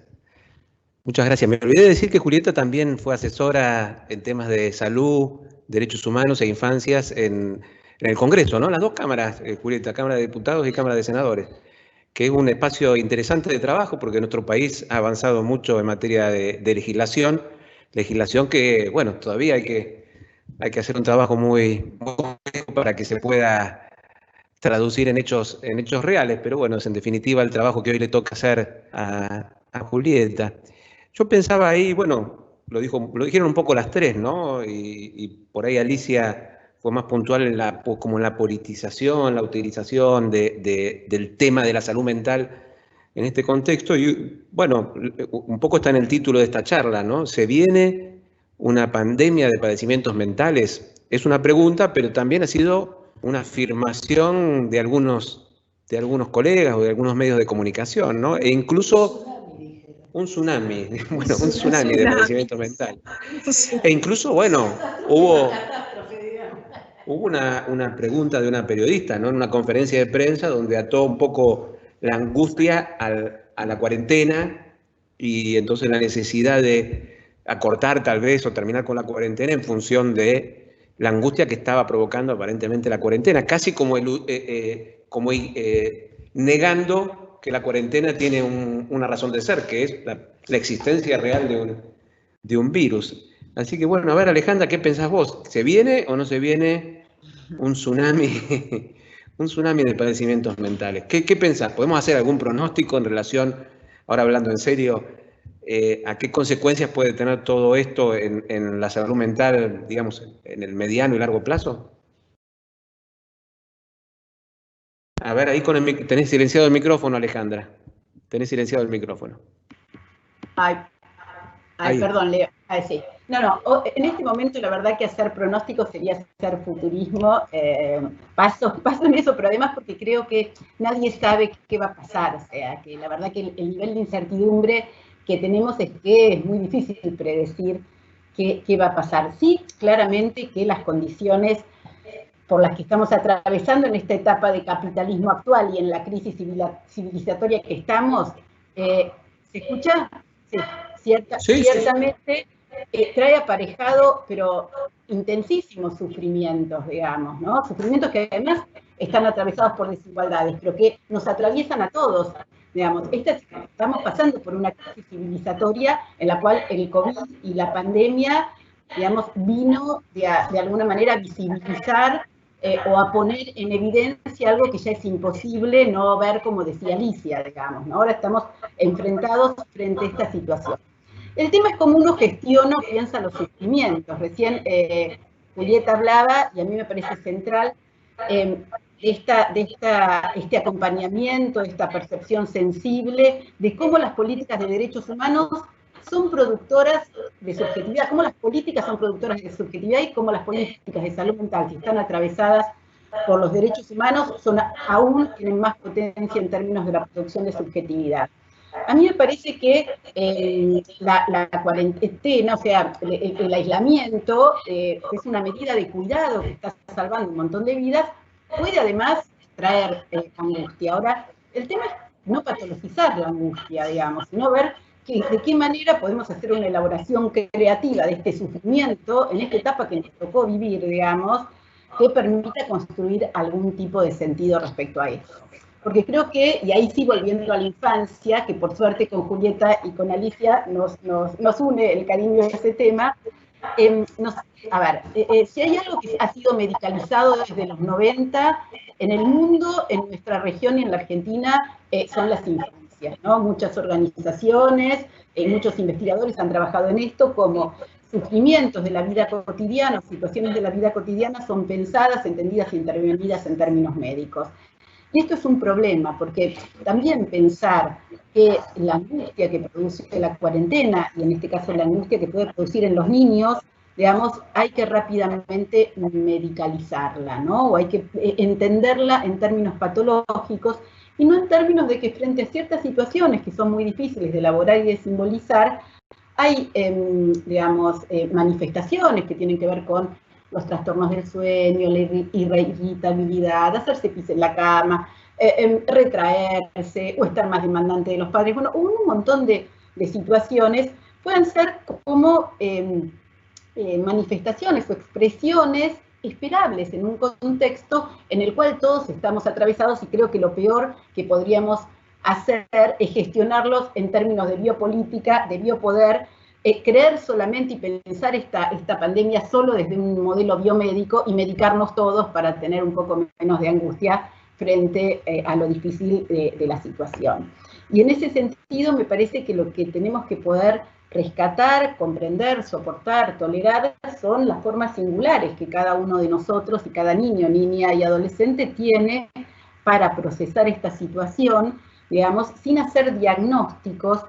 Muchas gracias. Me olvidé de decir que Julieta también fue asesora en temas de salud, derechos humanos e infancias en el Congreso, ¿no? Las dos cámaras, Julieta, Cámara de Diputados y Cámara de Senadores, que es un espacio interesante de trabajo porque nuestro país ha avanzado mucho en materia de legislación que, bueno, todavía hay que hacer un trabajo muy complejo para que se pueda traducir en hechos reales, pero bueno, es en definitiva el trabajo que hoy le toca hacer a Julieta. Yo pensaba ahí, bueno, lo dijeron un poco las tres, ¿no? Y por ahí Alicia fue más puntual como en la politización, la utilización del tema de la salud mental en este contexto. Y bueno, un poco está en el título de esta charla, ¿no? ¿Se viene una pandemia de padecimientos mentales? Es una pregunta, pero también ha sido una afirmación de algunos colegas o de algunos medios de comunicación, ¿no? E incluso un tsunami, bueno, un tsunami de padecimientos mentales. E incluso, bueno, hubo una pregunta de una periodista, ¿no? En una conferencia de prensa donde ató un poco la angustia a la cuarentena y entonces la necesidad de acortar tal vez o terminar con la cuarentena en función de la angustia que estaba provocando aparentemente la cuarentena, casi como negando que la cuarentena tiene una razón de ser, que es la existencia real de un virus. Así que bueno, a ver, Alejandra, ¿qué pensás vos? ¿Se viene o no se viene un tsunami, un tsunami de padecimientos mentales? ¿Qué pensás? ¿Podemos hacer algún pronóstico en relación, ahora hablando en serio, a qué consecuencias puede tener todo esto en la salud mental, digamos, en el mediano y largo plazo? A ver, ahí tenés silenciado el micrófono, Alejandra. Tenés silenciado el micrófono. Ay, perdón, Leo. Sí. No, en este momento la verdad que hacer pronósticos sería hacer futurismo. Paso en eso, pero además porque creo que nadie sabe qué va a pasar. O sea, que la verdad que el nivel de incertidumbre que tenemos es que es muy difícil predecir qué va a pasar. Sí, claramente que las condiciones por las que estamos atravesando en esta etapa de capitalismo actual y en la crisis civilizatoria que estamos, ¿se escucha? Sí, ciertamente trae aparejado, pero intensísimos sufrimientos, digamos, ¿no? Sufrimientos que además están atravesados por desigualdades, pero que nos atraviesan a todos, digamos. Estamos pasando por una crisis civilizatoria en la cual el COVID y la pandemia, digamos, vino de alguna manera a visibilizar o a poner en evidencia algo que ya es imposible no ver, como decía Alicia, digamos, ¿no? Ahora estamos enfrentados frente a esta situación. El tema es cómo uno gestiona o piensa los sufrimientos. Recién Julieta hablaba, y a mí me parece central, este acompañamiento, esta percepción sensible de cómo las políticas de derechos humanos son productoras de subjetividad, cómo las políticas son productoras de subjetividad y cómo las políticas de salud mental que están atravesadas por los derechos humanos tienen más potencia en términos de la producción de subjetividad. A mí me parece que la cuarentena, o sea, el aislamiento, es una medida de cuidado que está salvando un montón de vidas, puede además traer angustia. Ahora, el tema es no patologizar la angustia, digamos, sino ver de qué manera podemos hacer una elaboración creativa de este sufrimiento en esta etapa que nos tocó vivir, digamos, que permita construir algún tipo de sentido respecto a eso. Porque creo que, y ahí sí volviendo a la infancia, que por suerte con Julieta y con Alicia nos une el cariño de ese tema, si hay algo que ha sido medicalizado desde los 90, en el mundo, en nuestra región y en la Argentina, son las infancias, ¿no? Muchas organizaciones, muchos investigadores han trabajado en esto, como sufrimientos de la vida cotidiana, situaciones de la vida cotidiana son pensadas, entendidas y intervenidas en términos médicos. Y esto es un problema, porque también pensar que la angustia que produce la cuarentena, y en este caso la angustia que puede producir en los niños, digamos, hay que rápidamente medicalizarla, ¿no? O hay que entenderla en términos patológicos, y no en términos de que frente a ciertas situaciones que son muy difíciles de elaborar y de simbolizar, hay, digamos, manifestaciones que tienen que ver con los trastornos del sueño, la irritabilidad, hacerse pis en la cama, retraerse o estar más demandante de los padres. Bueno, un montón de situaciones pueden ser como manifestaciones o expresiones esperables en un contexto en el cual todos estamos atravesados, y creo que lo peor que podríamos hacer es gestionarlos en términos de biopolítica, de biopoder, creer solamente y pensar esta pandemia solo desde un modelo biomédico y medicarnos todos para tener un poco menos de angustia frente a lo difícil de la situación. Y en ese sentido me parece que lo que tenemos que poder rescatar, comprender, soportar, tolerar, son las formas singulares que cada uno de nosotros y cada niño, niña y adolescente tiene para procesar esta situación, digamos, sin hacer diagnósticos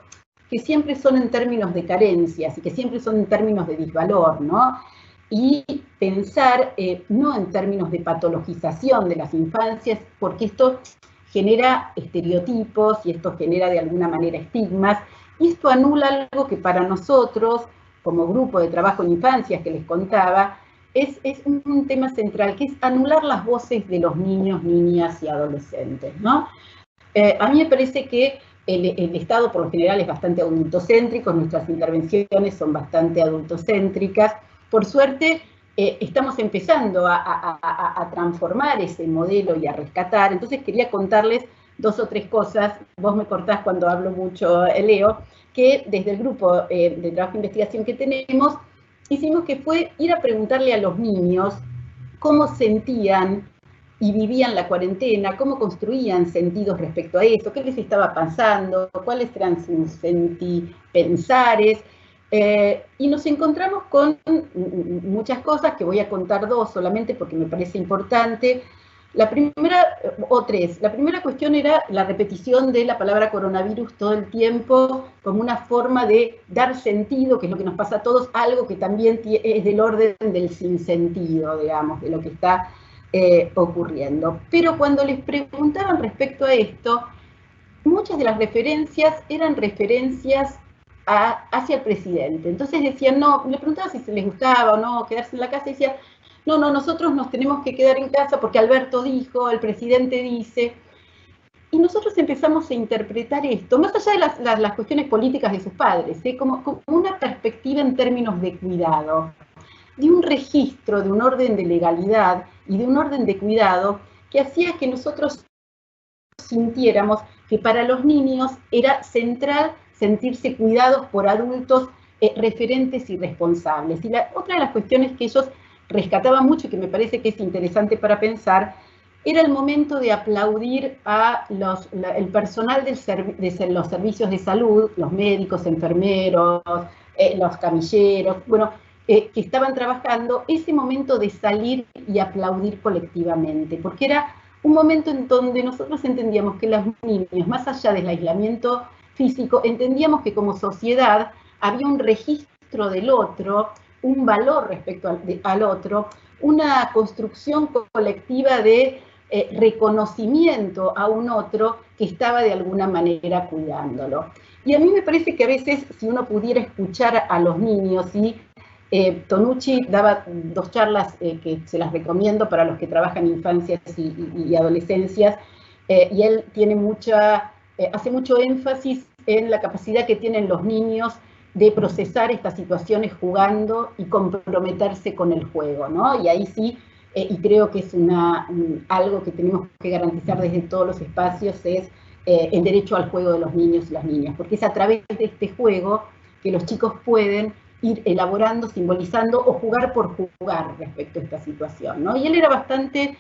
que siempre son en términos de carencias y que siempre son en términos de disvalor, ¿no? Y pensar no en términos de patologización de las infancias, porque esto genera estereotipos y esto genera de alguna manera estigmas, y esto anula algo que para nosotros, como grupo de trabajo en infancias que les contaba, es un tema central, que es anular las voces de los niños, niñas y adolescentes, ¿no? A mí me parece que el Estado por lo general es bastante adultocéntrico, nuestras intervenciones son bastante adultocéntricas. Por suerte, estamos empezando a transformar ese modelo y a rescatar. Entonces quería contarles 2 o 3 cosas, vos me cortás cuando hablo mucho, Leo, que desde el grupo de trabajo de investigación que tenemos, hicimos que fue ir a preguntarle a los niños cómo sentían y vivían la cuarentena, cómo construían sentidos respecto a esto, qué les estaba pasando, cuáles eran sus sentipensares, y nos encontramos con muchas cosas, que voy a contar 2 solamente porque me parece importante. La primera, o 3, la primera cuestión era la repetición de la palabra coronavirus todo el tiempo como una forma de dar sentido, que es lo que nos pasa a todos, algo que también es del orden del sinsentido, digamos, de lo que está ocurriendo. Pero cuando les preguntaban respecto a esto, muchas de las referencias eran referencias hacia el presidente. Entonces decían, no, le preguntaba si se les gustaba o no quedarse en la casa, y decían, no, nosotros nos tenemos que quedar en casa porque Alberto dijo, el presidente dice. Y nosotros empezamos a interpretar esto, más allá de las cuestiones políticas de sus padres, como una perspectiva en términos de cuidado, de un registro, de un orden de legalidad y de un orden de cuidado que hacía que nosotros sintiéramos que para los niños era central sentirse cuidados por adultos referentes y responsables. Y otra de las cuestiones que ellos rescataban mucho y que me parece que es interesante para pensar, era el momento de aplaudir a el personal de los servicios de salud, los médicos, enfermeros, los camilleros, bueno, que estaban trabajando, ese momento de salir y aplaudir colectivamente, porque era un momento en donde nosotros entendíamos que los niños, más allá del aislamiento físico, entendíamos que como sociedad había un registro del otro, un valor respecto al otro, una construcción colectiva de reconocimiento a un otro que estaba de alguna manera cuidándolo. Y a mí me parece que a veces, si uno pudiera escuchar a los niños, y Tonucci daba 2 charlas que se las recomiendo para los que trabajan en infancias y adolescencias, y él tiene hace mucho énfasis en la capacidad que tienen los niños de procesar estas situaciones jugando y comprometerse con el juego, ¿no? Y ahí sí, y creo que es algo que tenemos que garantizar desde todos los espacios, es el derecho al juego de los niños y las niñas, porque es a través de este juego que los chicos pueden ir elaborando, simbolizando o jugar por jugar respecto a esta situación, ¿no? Y él era bastante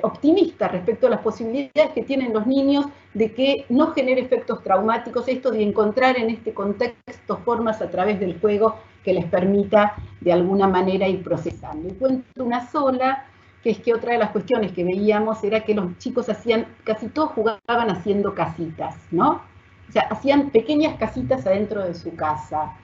optimista respecto a las posibilidades que tienen los niños de que no genere efectos traumáticos, esto de encontrar en este contexto formas a través del juego que les permita de alguna manera ir procesando. Y cuento una sola, que es que otra de las cuestiones que veíamos era que los chicos casi todos jugaban haciendo casitas, ¿no? O sea, hacían pequeñas casitas adentro de su casa,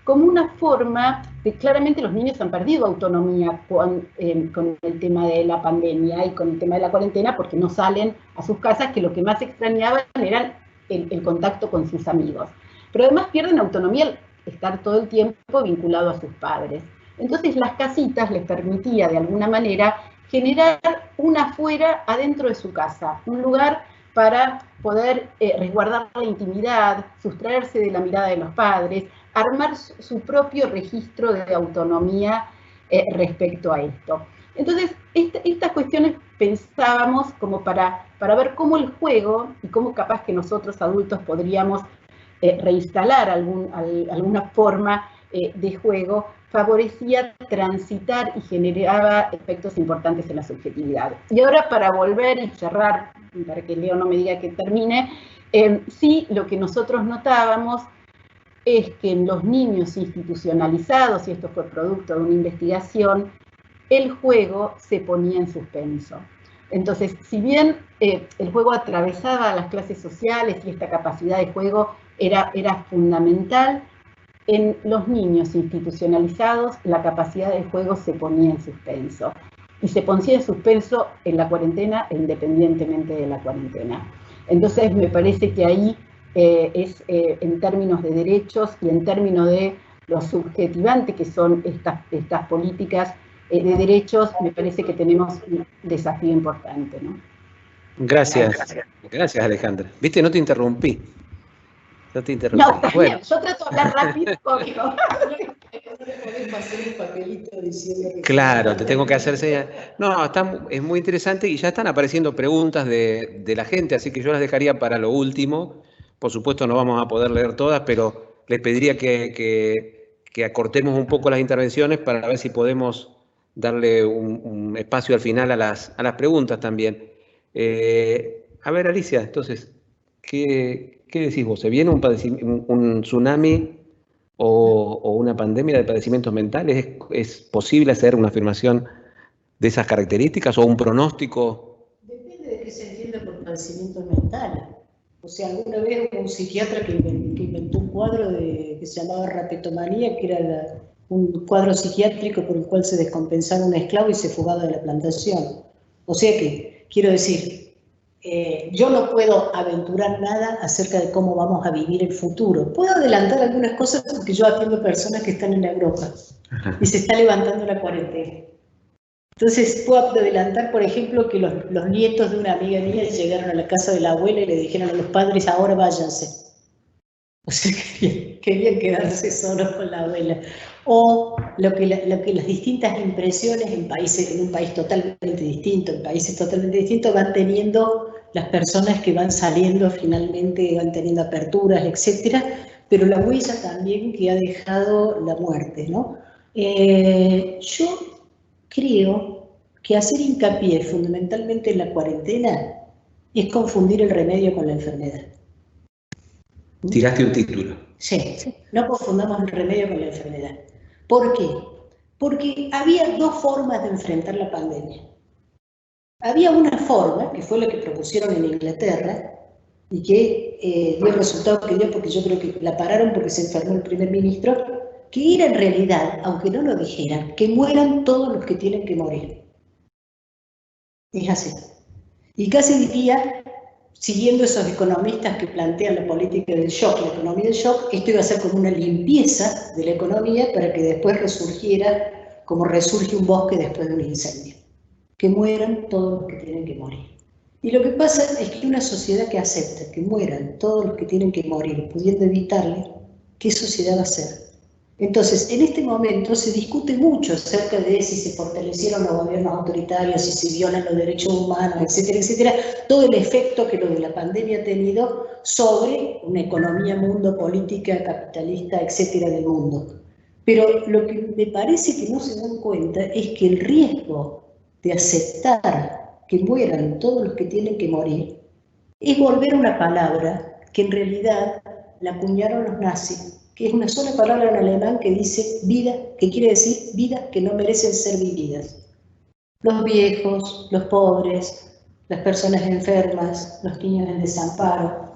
como una forma de, claramente los niños han perdido autonomía con el tema de la pandemia y con el tema de la cuarentena, porque no salen a sus casas, que lo que más extrañaban era el contacto con sus amigos. Pero además pierden autonomía al estar todo el tiempo vinculado a sus padres. Entonces las casitas les permitía de alguna manera generar un afuera adentro de su casa, un lugar para poder resguardar la intimidad, sustraerse de la mirada de los padres, armar su propio registro de autonomía respecto a esto. Entonces, estas cuestiones pensábamos como para ver cómo el juego y cómo capaz que nosotros adultos podríamos reinstalar alguna forma de juego, favorecía transitar y generaba efectos importantes en la subjetividad. Y ahora, para volver y cerrar, para que Leo no me diga que termine, sí, lo que nosotros notábamos es que en los niños institucionalizados, y esto fue producto de una investigación, el juego se ponía en suspenso. Entonces, si bien el juego atravesaba las clases sociales y esta capacidad de juego era fundamental, en los niños institucionalizados la capacidad de juego se ponía en suspenso. Y se ponía en suspenso en la cuarentena e independientemente de la cuarentena. Entonces, me parece que ahí en términos de derechos y en términos de lo subjetivante que son estas políticas de derechos, me parece que tenemos un desafío importante, ¿no? Gracias Alejandra. Viste, no te interrumpí. No, está bien, yo trato de hablar rápido. Claro, te tengo que hacer señas. No, es muy interesante y ya están apareciendo preguntas de la gente, así que yo las dejaría para lo último. Por supuesto no vamos a poder leer todas, pero les pediría que acortemos un poco las intervenciones para ver si podemos darle un espacio al final a las preguntas también. A ver, Alicia, entonces, ¿qué decís vos? ¿Se viene un tsunami o una pandemia de padecimientos mentales? ¿Es posible hacer una afirmación de esas características o un pronóstico? Depende de qué se entiende por padecimientos mentales. O sea, alguna vez hubo un psiquiatra que inventó un cuadro que se llamaba rapetomanía, que era un cuadro psiquiátrico por el cual se descompensaba un esclavo y se fugaba de la plantación. O sea que, quiero decir, yo no puedo aventurar nada acerca de cómo vamos a vivir el futuro. Puedo adelantar algunas cosas porque yo atiendo personas que están en Europa y se está levantando la cuarentena. Entonces puedo adelantar, por ejemplo, que los nietos de una amiga mía llegaron a la casa de la abuela y le dijeron a los padres, ahora váyanse. O sea, querían quedarse solos con la abuela. O lo que las distintas impresiones en un país totalmente distinto, en países totalmente distintos, van teniendo las personas que van saliendo finalmente, van teniendo aperturas, etcétera, pero la huella también que ha dejado la muerte, ¿no? Yo creo que hacer hincapié fundamentalmente en la cuarentena es confundir el remedio con la enfermedad. Tiraste un título. Sí, no confundamos el remedio con la enfermedad. ¿Por qué? Porque había dos formas de enfrentar la pandemia. Había una forma, que fue la que propusieron en Inglaterra, y que dio el resultado que dio, porque yo creo que la pararon porque se enfermó el primer ministro, que era en realidad, aunque no lo dijeran, que mueran todos los que tienen que morir. Es así. Y casi diría, siguiendo esos economistas que plantean la política del shock, la economía del shock, esto iba a ser como una limpieza de la economía para que después resurgiera como resurge un bosque después de un incendio. Que mueran todos los que tienen que morir. Y lo que pasa es que una sociedad que acepta que mueran todos los que tienen que morir, pudiendo evitarle, ¿qué sociedad va a ser? Entonces, en este momento se discute mucho acerca de si se fortalecieron los gobiernos autoritarios, si se violan los derechos humanos, etcétera, etcétera, todo el efecto que lo de la pandemia ha tenido sobre una economía, mundo, política, capitalista, etcétera, del mundo. Pero lo que me parece que no se dan cuenta es que el riesgo de aceptar que mueran todos los que tienen que morir es volver a una palabra que en realidad la acuñaron los nazis, que es una sola palabra en alemán que dice vida, que quiere decir vidas que no merecen ser vividas. Los viejos, los pobres, las personas enfermas, los niños en desamparo,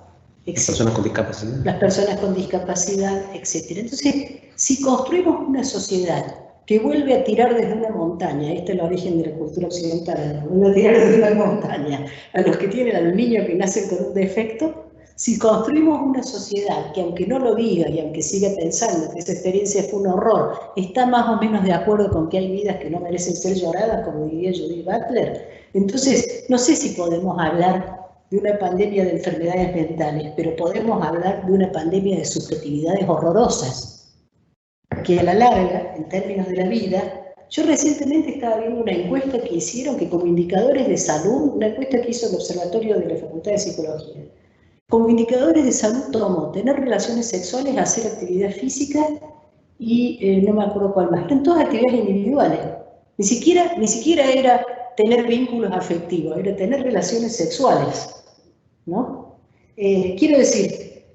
etc. Las personas con discapacidad. Las personas con discapacidad, etc. Entonces, si construimos una sociedad que vuelve a tirar desde una montaña, este es el origen de la cultura occidental, vuelve a tirar desde una montaña a los que tienen al niño que nacen con un defecto. Si construimos una sociedad que, aunque no lo diga y aunque siga pensando que esa experiencia fue un horror, está más o menos de acuerdo con que hay vidas que no merecen ser lloradas, como diría Judith Butler, entonces no sé si podemos hablar de una pandemia de enfermedades mentales, pero podemos hablar de una pandemia de subjetividades horrorosas, que a la larga, en términos de la vida, yo recientemente estaba viendo una encuesta que hicieron, que como indicadores de salud, una encuesta que hizo el Observatorio de la Facultad de Psicología, como indicadores de salud tomó tener relaciones sexuales, hacer actividad física y no me acuerdo cuál más. Eran todas actividades individuales. Ni siquiera era tener vínculos afectivos, era tener relaciones sexuales, ¿no? Quiero decir,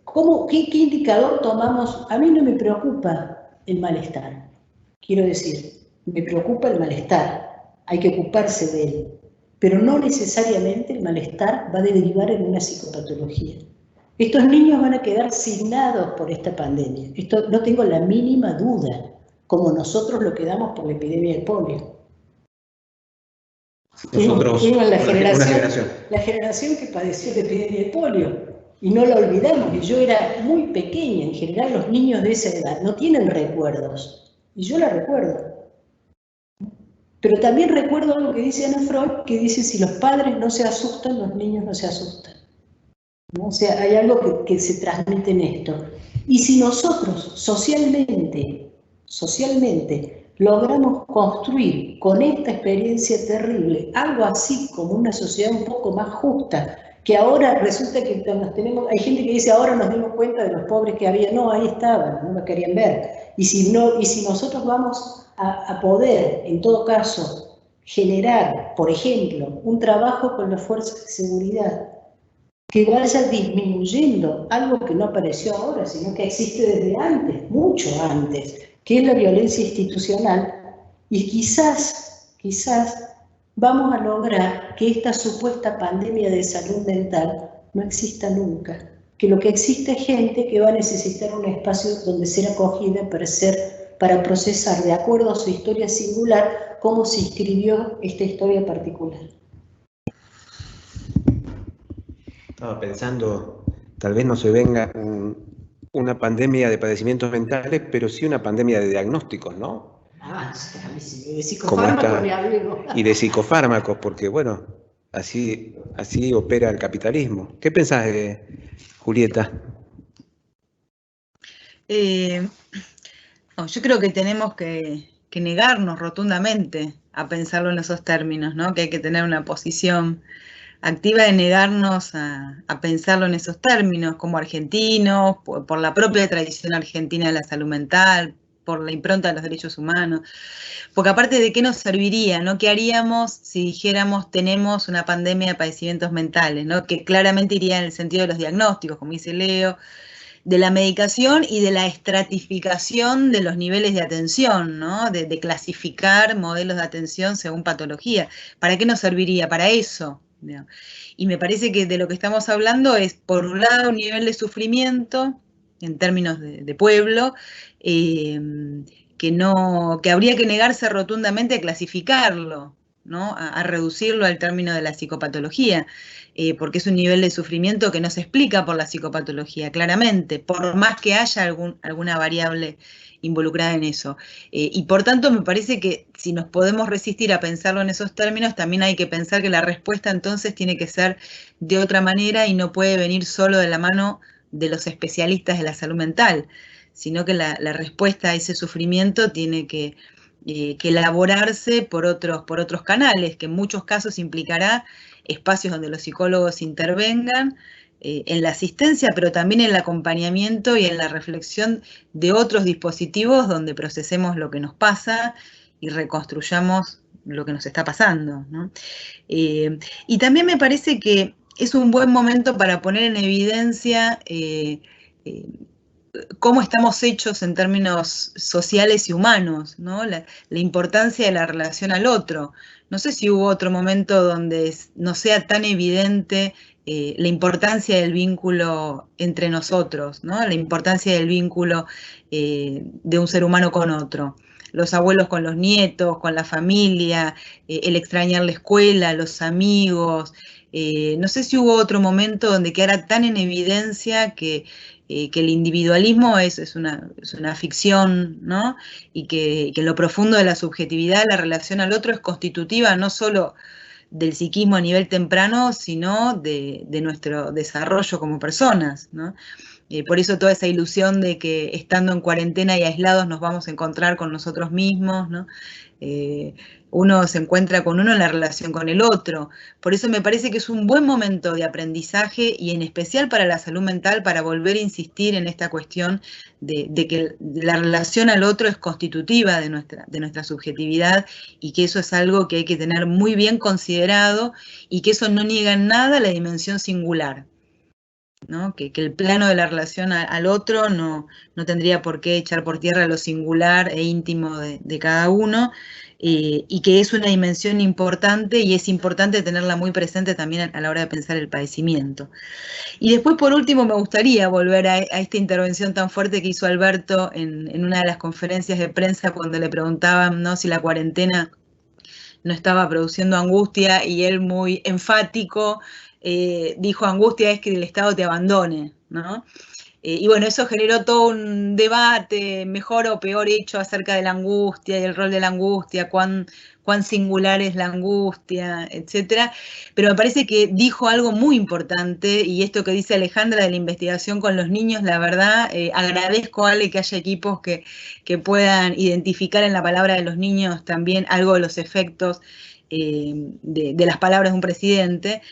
¿qué indicador tomamos? A mí no me preocupa el malestar. Quiero decir, me preocupa el malestar. Hay que ocuparse de él. Pero no necesariamente el malestar va a derivar en una psicopatología. Estos niños van a quedar signados por esta pandemia. Esto no tengo la mínima duda, como nosotros lo quedamos por la epidemia de polio. Nosotros, la generación que padeció la epidemia de polio, y no la olvidamos, y yo era muy pequeña, en general los niños de esa edad no tienen recuerdos, y yo la recuerdo. Pero también recuerdo algo que dice Ana Freud, que dice, si los padres no se asustan, los niños no se asustan, ¿no? O sea, hay algo que se transmite en esto. Y si nosotros socialmente logramos construir con esta experiencia terrible algo así como una sociedad un poco más justa, que ahora resulta que hay gente que dice, ahora nos dimos cuenta de los pobres que había. No, ahí estaban, no lo querían ver. Y si nosotros vamos a poder, en todo caso, generar, por ejemplo, un trabajo con las fuerzas de seguridad que vaya disminuyendo algo que no apareció ahora, sino que existe desde antes, mucho antes, que es la violencia institucional, y quizás vamos a lograr que esta supuesta pandemia de salud mental no exista nunca, que lo que existe es gente que va a necesitar un espacio donde ser acogida para procesar de acuerdo a su historia singular cómo se inscribió esta historia particular. Estaba pensando, tal vez no se venga una pandemia de padecimientos mentales, pero sí una pandemia de diagnósticos, ¿no? De psicofármacos ni hablemos. Y de psicofármacos, porque bueno, así opera el capitalismo. ¿Qué pensás, Julieta? Yo creo que tenemos que negarnos rotundamente a pensarlo en esos términos, ¿no? Que hay que tener una posición activa de negarnos a pensarlo en esos términos, como argentinos, por la propia tradición argentina de la salud mental, por la impronta de los derechos humanos. Porque aparte, ¿de qué nos serviría, no? ¿Qué haríamos si dijéramos tenemos una pandemia de padecimientos mentales, ¿no? Que claramente iría en el sentido de los diagnósticos, como dice Leo, de la medicación y de la estratificación de los niveles de atención, ¿no? De clasificar modelos de atención según patología. ¿Para qué nos serviría? Para eso. Y me parece que de lo que estamos hablando es, por un lado, un nivel de sufrimiento, en términos de pueblo, que habría que negarse rotundamente a clasificarlo, ¿no? A reducirlo al término de la psicopatología, porque es un nivel de sufrimiento que no se explica por la psicopatología, claramente, por más que haya alguna variable involucrada en eso. Y por tanto me parece que si nos podemos resistir a pensarlo en esos términos, también hay que pensar que la respuesta entonces tiene que ser de otra manera y no puede venir solo de la mano de los especialistas de la salud mental, sino que la respuesta a ese sufrimiento tiene que elaborarse por otros canales, que en muchos casos implicará espacios donde los psicólogos intervengan, en la asistencia, pero también en el acompañamiento y en la reflexión de otros dispositivos donde procesemos lo que nos pasa y reconstruyamos lo que nos está pasando, ¿no? Y también me parece que es un buen momento para poner en evidencia cómo estamos hechos en términos sociales y humanos, ¿no? La importancia de la relación al otro. No sé si hubo otro momento donde no sea tan evidente la importancia del vínculo entre nosotros, ¿no? La importancia del vínculo de un ser humano con otro. Los abuelos con los nietos, con la familia, el extrañar la escuela, los amigos. No sé si hubo otro momento donde quedara tan en evidencia que el individualismo es una ficción, ¿no? Y que en lo profundo de la subjetividad, la relación al otro es constitutiva no solo del psiquismo a nivel temprano, sino de nuestro desarrollo como personas, ¿no? Por eso toda esa ilusión de que estando en cuarentena y aislados nos vamos a encontrar con nosotros mismos, ¿no? Uno se encuentra con uno en la relación con el otro. Por eso me parece que es un buen momento de aprendizaje y en especial para la salud mental, para volver a insistir en esta cuestión de que la relación al otro es constitutiva de nuestra subjetividad y que eso es algo que hay que tener muy bien considerado y que eso no niega en nada la dimensión singular, ¿no? Que el plano de la relación al otro no tendría por qué echar por tierra lo singular e íntimo de cada uno, y que es una dimensión importante y es importante tenerla muy presente también a la hora de pensar el padecimiento. Y después, por último, me gustaría volver a esta intervención tan fuerte que hizo Alberto en una de las conferencias de prensa cuando le preguntaban, ¿no?, si la cuarentena no estaba produciendo angustia, y él muy enfático dijo: angustia es que el Estado te abandone, ¿no? Y bueno, eso generó todo un debate, mejor o peor hecho, acerca de la angustia y el rol de la angustia, cuán singular es la angustia, etcétera. Pero me parece que dijo algo muy importante, y esto que dice Alejandra de la investigación con los niños, la verdad, agradezco, Ale, que haya equipos que puedan identificar en la palabra de los niños también algo de los efectos de las palabras de un presidente.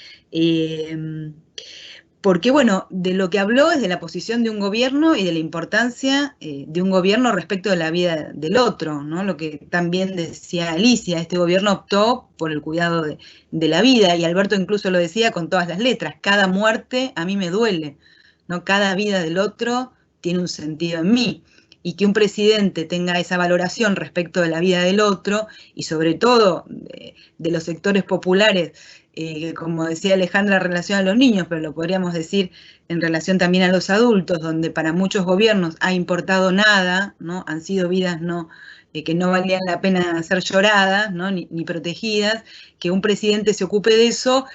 Porque, bueno, de lo que habló es de la posición de un gobierno y de la importancia de un gobierno respecto de la vida del otro, ¿no? Lo que también decía Alicia, este gobierno optó por el cuidado de la vida, y Alberto incluso lo decía con todas las letras: cada muerte a mí me duele, ¿no? Cada vida del otro tiene un sentido en mí. Y que un presidente tenga esa valoración respecto de la vida del otro, y sobre todo de los sectores populares, como decía Alejandra, en relación a los niños, pero lo podríamos decir en relación también a los adultos, donde para muchos gobiernos ha importado nada, ¿no? Han sido vidas no que no valían la pena ser lloradas, ¿no? ni protegidas, que un presidente se ocupe de eso,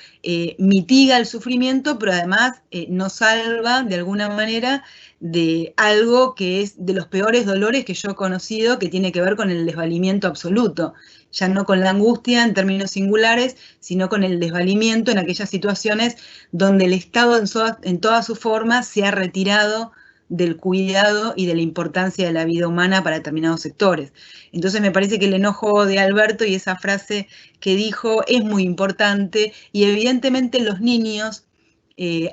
mitiga el sufrimiento, pero además nos salva de alguna manera de algo que es de los peores dolores que yo he conocido, que tiene que ver con el desvalimiento absoluto, ya no con la angustia en términos singulares, sino con el desvalimiento en aquellas situaciones donde el Estado en toda su forma se ha retirado del cuidado y de la importancia de la vida humana para determinados sectores. Entonces me parece que el enojo de Alberto y esa frase que dijo es muy importante, y evidentemente los niños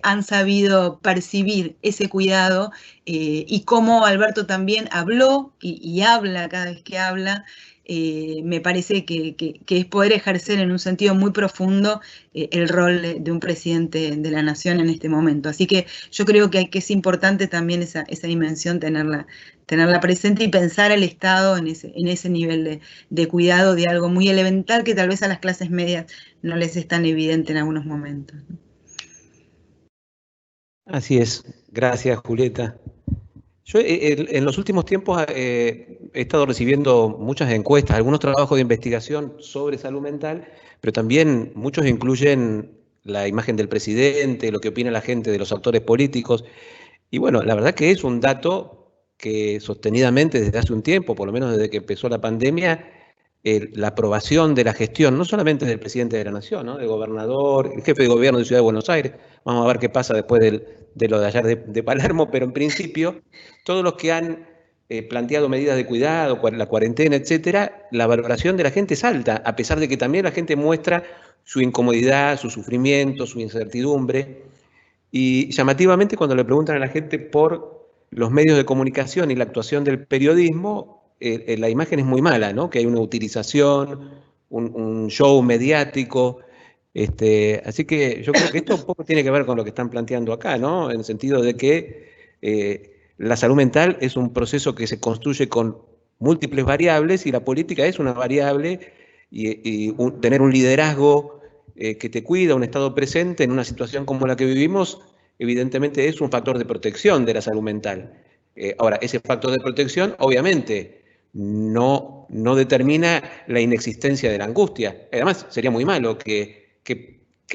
han sabido percibir ese cuidado, y como Alberto también habló y habla cada vez que habla, me parece que es poder ejercer en un sentido muy profundo el rol de un presidente de la nación en este momento. Así que yo creo que es importante también esa dimensión tenerla presente y pensar al Estado en ese nivel de cuidado de algo muy elemental que tal vez a las clases medias no les es tan evidente en algunos momentos. Así es. Gracias, Julieta. Yo en los últimos tiempos he estado recibiendo muchas encuestas, algunos trabajos de investigación sobre salud mental, pero también muchos incluyen la imagen del presidente, lo que opina la gente de los actores políticos. Y bueno, la verdad que es un dato que sostenidamente desde hace un tiempo, por lo menos desde que empezó la pandemia, la aprobación de la gestión, no solamente del presidente de la Nación, ¿no? Del gobernador, el jefe de gobierno de Ciudad de Buenos Aires, vamos a ver qué pasa después de lo de ayer de Palermo, pero en principio, todos los que han planteado medidas de cuidado, la cuarentena, etcétera, la valoración de la gente es alta, a pesar de que también la gente muestra su incomodidad, su sufrimiento, su incertidumbre. Y llamativamente, cuando le preguntan a la gente por los medios de comunicación y la actuación del periodismo, la imagen es muy mala, ¿no? Que hay una utilización, un show mediático. Así que yo creo que esto un poco tiene que ver con lo que están planteando acá, ¿no? En el sentido de que la salud mental es un proceso que se construye con múltiples variables y la política es una variable, y tener un liderazgo que te cuida, un estado presente en una situación como la que vivimos, evidentemente es un factor de protección de la salud mental. Ahora, ese factor de protección obviamente no determina la inexistencia de la angustia. Además, sería muy malo que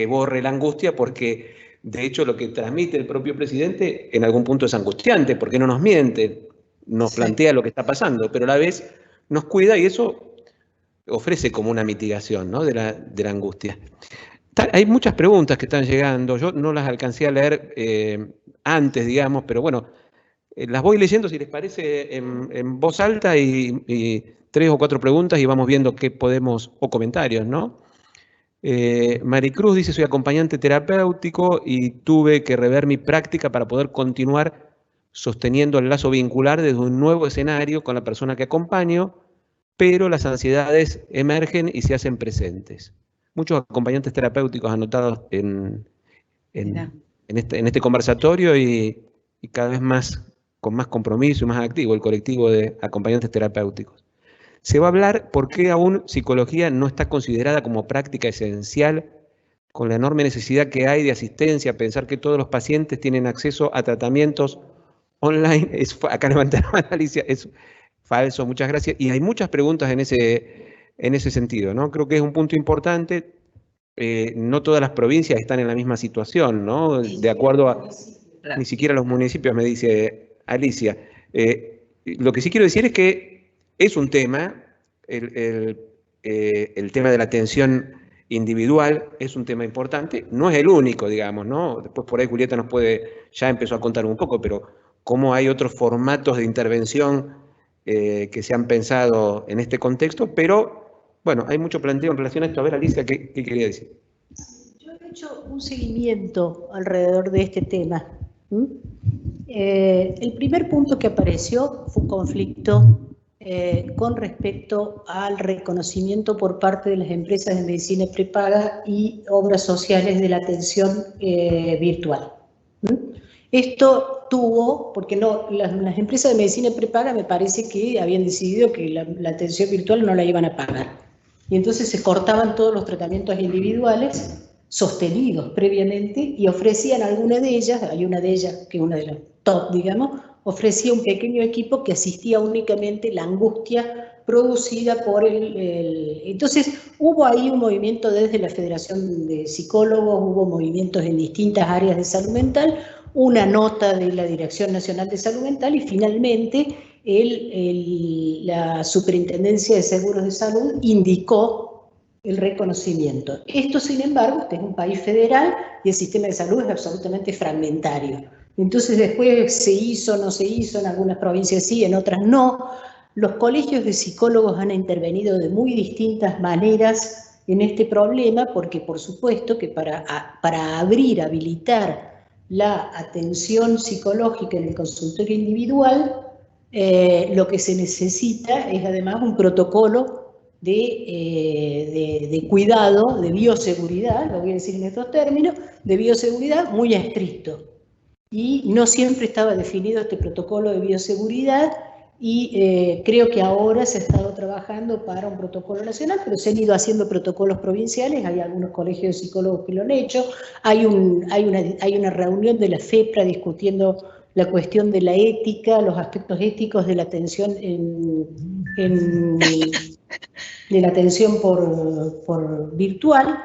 borre la angustia, porque de hecho lo que transmite el propio presidente en algún punto es angustiante, porque no nos miente, nos plantea lo que está pasando, pero a la vez nos cuida, y eso ofrece como una mitigación, ¿no? de la angustia. Hay muchas preguntas que están llegando, yo no las alcancé a leer antes, digamos, pero bueno, las voy leyendo, si les parece, en voz alta, y 3 o 4 preguntas y vamos viendo qué podemos, o comentarios, ¿no? Maricruz dice: soy acompañante terapéutico y tuve que rever mi práctica para poder continuar sosteniendo el lazo vincular desde un nuevo escenario con la persona que acompaño, pero las ansiedades emergen y se hacen presentes. Muchos acompañantes terapéuticos anotados en este conversatorio, y cada vez más, con más compromiso y más activo el colectivo de acompañantes terapéuticos. Se va a hablar por qué aún psicología no está considerada como práctica esencial, con la enorme necesidad que hay de asistencia, pensar que todos los pacientes tienen acceso a tratamientos online. Acá levantaron Alicia, es falso, muchas gracias. Y hay muchas preguntas en ese sentido, ¿no? Creo que es un punto importante. No todas las provincias están en la misma situación, ¿no? De acuerdo a... Ni siquiera los municipios, me dice Alicia. Lo que sí quiero decir es que es un tema, el tema de la atención individual es un tema importante, no es el único, digamos, ¿no? Después por ahí Julieta ya empezó a contar un poco, pero cómo hay otros formatos de intervención que se han pensado en este contexto, pero bueno, hay mucho planteo en relación a esto. A ver, Alicia, ¿qué quería decir? Yo he hecho un seguimiento alrededor de este tema. El primer punto que apareció fue un conflicto con respecto al reconocimiento por parte de las empresas de medicina prepaga y obras sociales de la atención virtual. Esto tuvo, porque las empresas de medicina prepaga me parece que habían decidido que la atención virtual no la iban a pagar. Y entonces se cortaban todos los tratamientos individuales sostenidos previamente y ofrecían alguna de ellas, hay una de ellas que es una de las top, digamos, ofrecía un pequeño equipo que asistía únicamente la angustia producida por Entonces, hubo ahí un movimiento desde la Federación de Psicólogos, hubo movimientos en distintas áreas de salud mental, una nota de la Dirección Nacional de Salud Mental y finalmente la Superintendencia de Seguros de Salud indicó el reconocimiento. Esto, sin embargo, este es un país federal y el sistema de salud es absolutamente fragmentario. Entonces después se hizo, no se hizo, en algunas provincias sí, en otras no. Los colegios de psicólogos han intervenido de muy distintas maneras en este problema, porque por supuesto que para habilitar la atención psicológica en el consultorio individual, lo que se necesita es además un protocolo de cuidado, de bioseguridad, lo voy a decir en estos términos, de bioseguridad muy estricto. Y no siempre estaba definido este protocolo de bioseguridad y creo que ahora se ha estado trabajando para un protocolo nacional, pero se han ido haciendo protocolos provinciales, hay algunos colegios de psicólogos que lo han hecho, hay una reunión de la FEPRA discutiendo la cuestión de la ética, los aspectos éticos de la atención de la atención por virtual,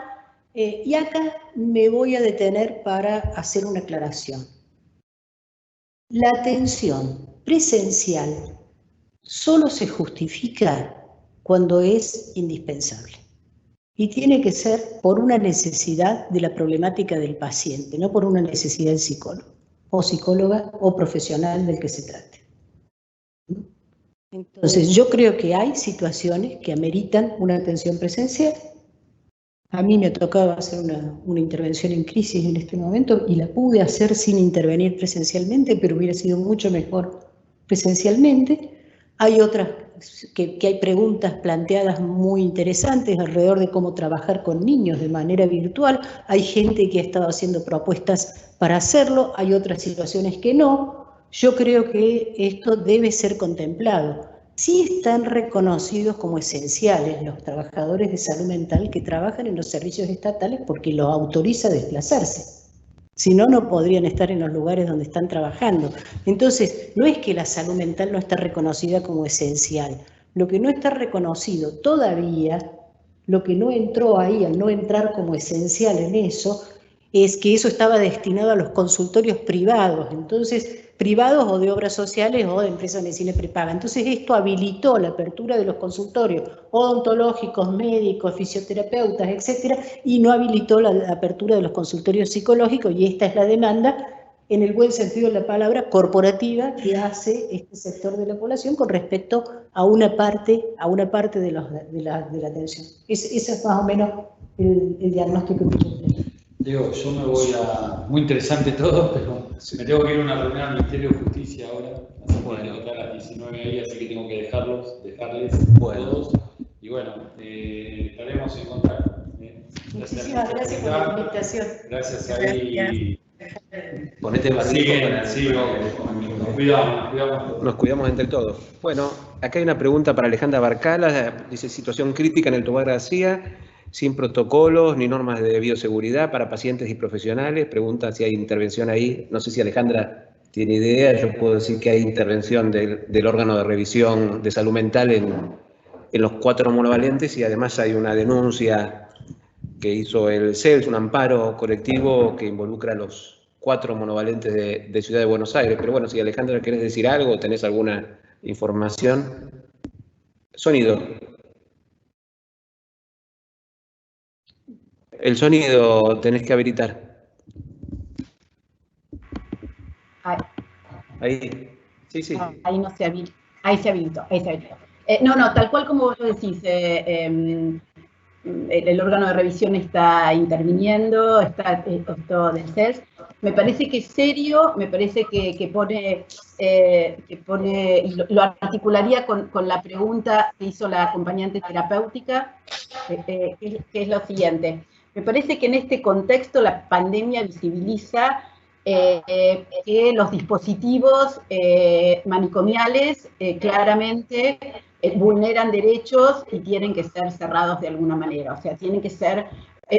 y acá me voy a detener para hacer una aclaración. La atención presencial solo se justifica cuando es indispensable. Y tiene que ser por una necesidad de la problemática del paciente, no por una necesidad del psicólogo, o psicóloga, o profesional del que se trate. Entonces, yo creo que hay situaciones que ameritan una atención presencial. A mí me ha tocado hacer una intervención en crisis en este momento y la pude hacer sin intervenir presencialmente, pero hubiera sido mucho mejor presencialmente. Hay otras que hay preguntas planteadas muy interesantes alrededor de cómo trabajar con niños de manera virtual. Hay gente que ha estado haciendo propuestas para hacerlo, hay otras situaciones que no. Yo creo que esto debe ser contemplado. Sí están reconocidos como esenciales los trabajadores de salud mental que trabajan en los servicios estatales porque los autoriza a desplazarse. Si no, no podrían estar en los lugares donde están trabajando. Entonces, no es que la salud mental no está reconocida como esencial. Lo que no está reconocido todavía, lo que no entró ahí, al no entrar como esencial en eso, es que eso estaba destinado a los consultorios privados. Entonces, privados o de obras sociales o de empresas de medicina prepaga. Entonces esto habilitó la apertura de los consultorios odontológicos, médicos, fisioterapeutas, etcétera, y no habilitó la apertura de los consultorios psicológicos, y esta es la demanda, en el buen sentido de la palabra, corporativa que hace este sector de la población con respecto a una parte de la atención. Ese es más o menos el diagnóstico que yo tengo. Diego, yo me voy muy interesante todo, pero me tengo que ir a una reunión al Ministerio de Justicia ahora, bueno, a las 19 ahí, así que tengo que dejarles todos, y bueno, estaremos en contacto. Muchísimas gracias por la invitación. Gracias ahí. Ponete el barbijo. Nos cuidamos entre todos. Bueno, acá hay una pregunta para Alejandra Barcala, dice: situación crítica en el Tobar García, sin protocolos ni normas de bioseguridad para pacientes y profesionales. Pregunta si hay intervención ahí. No sé si Alejandra tiene idea. Yo puedo decir que hay intervención del órgano de revisión de salud mental en los 4 monovalentes, y además hay una denuncia que hizo el CELS, un amparo colectivo que involucra a los 4 monovalentes de Ciudad de Buenos Aires. Pero bueno, si Alejandra querés decir algo, tenés alguna información. Sonido. El sonido tenés que habilitar. Ahí. Sí. Ahí no se habilita. Ahí se habilitó. No, tal cual como vos lo decís, el órgano de revisión está interviniendo, está esto del CELS. Me parece que es serio, me parece que pone, y lo articularía con la pregunta que hizo la acompañante terapéutica, que es lo siguiente. Me parece que en este contexto la pandemia visibiliza que los dispositivos manicomiales claramente vulneran derechos y tienen que ser cerrados de alguna manera, o sea, tienen que ser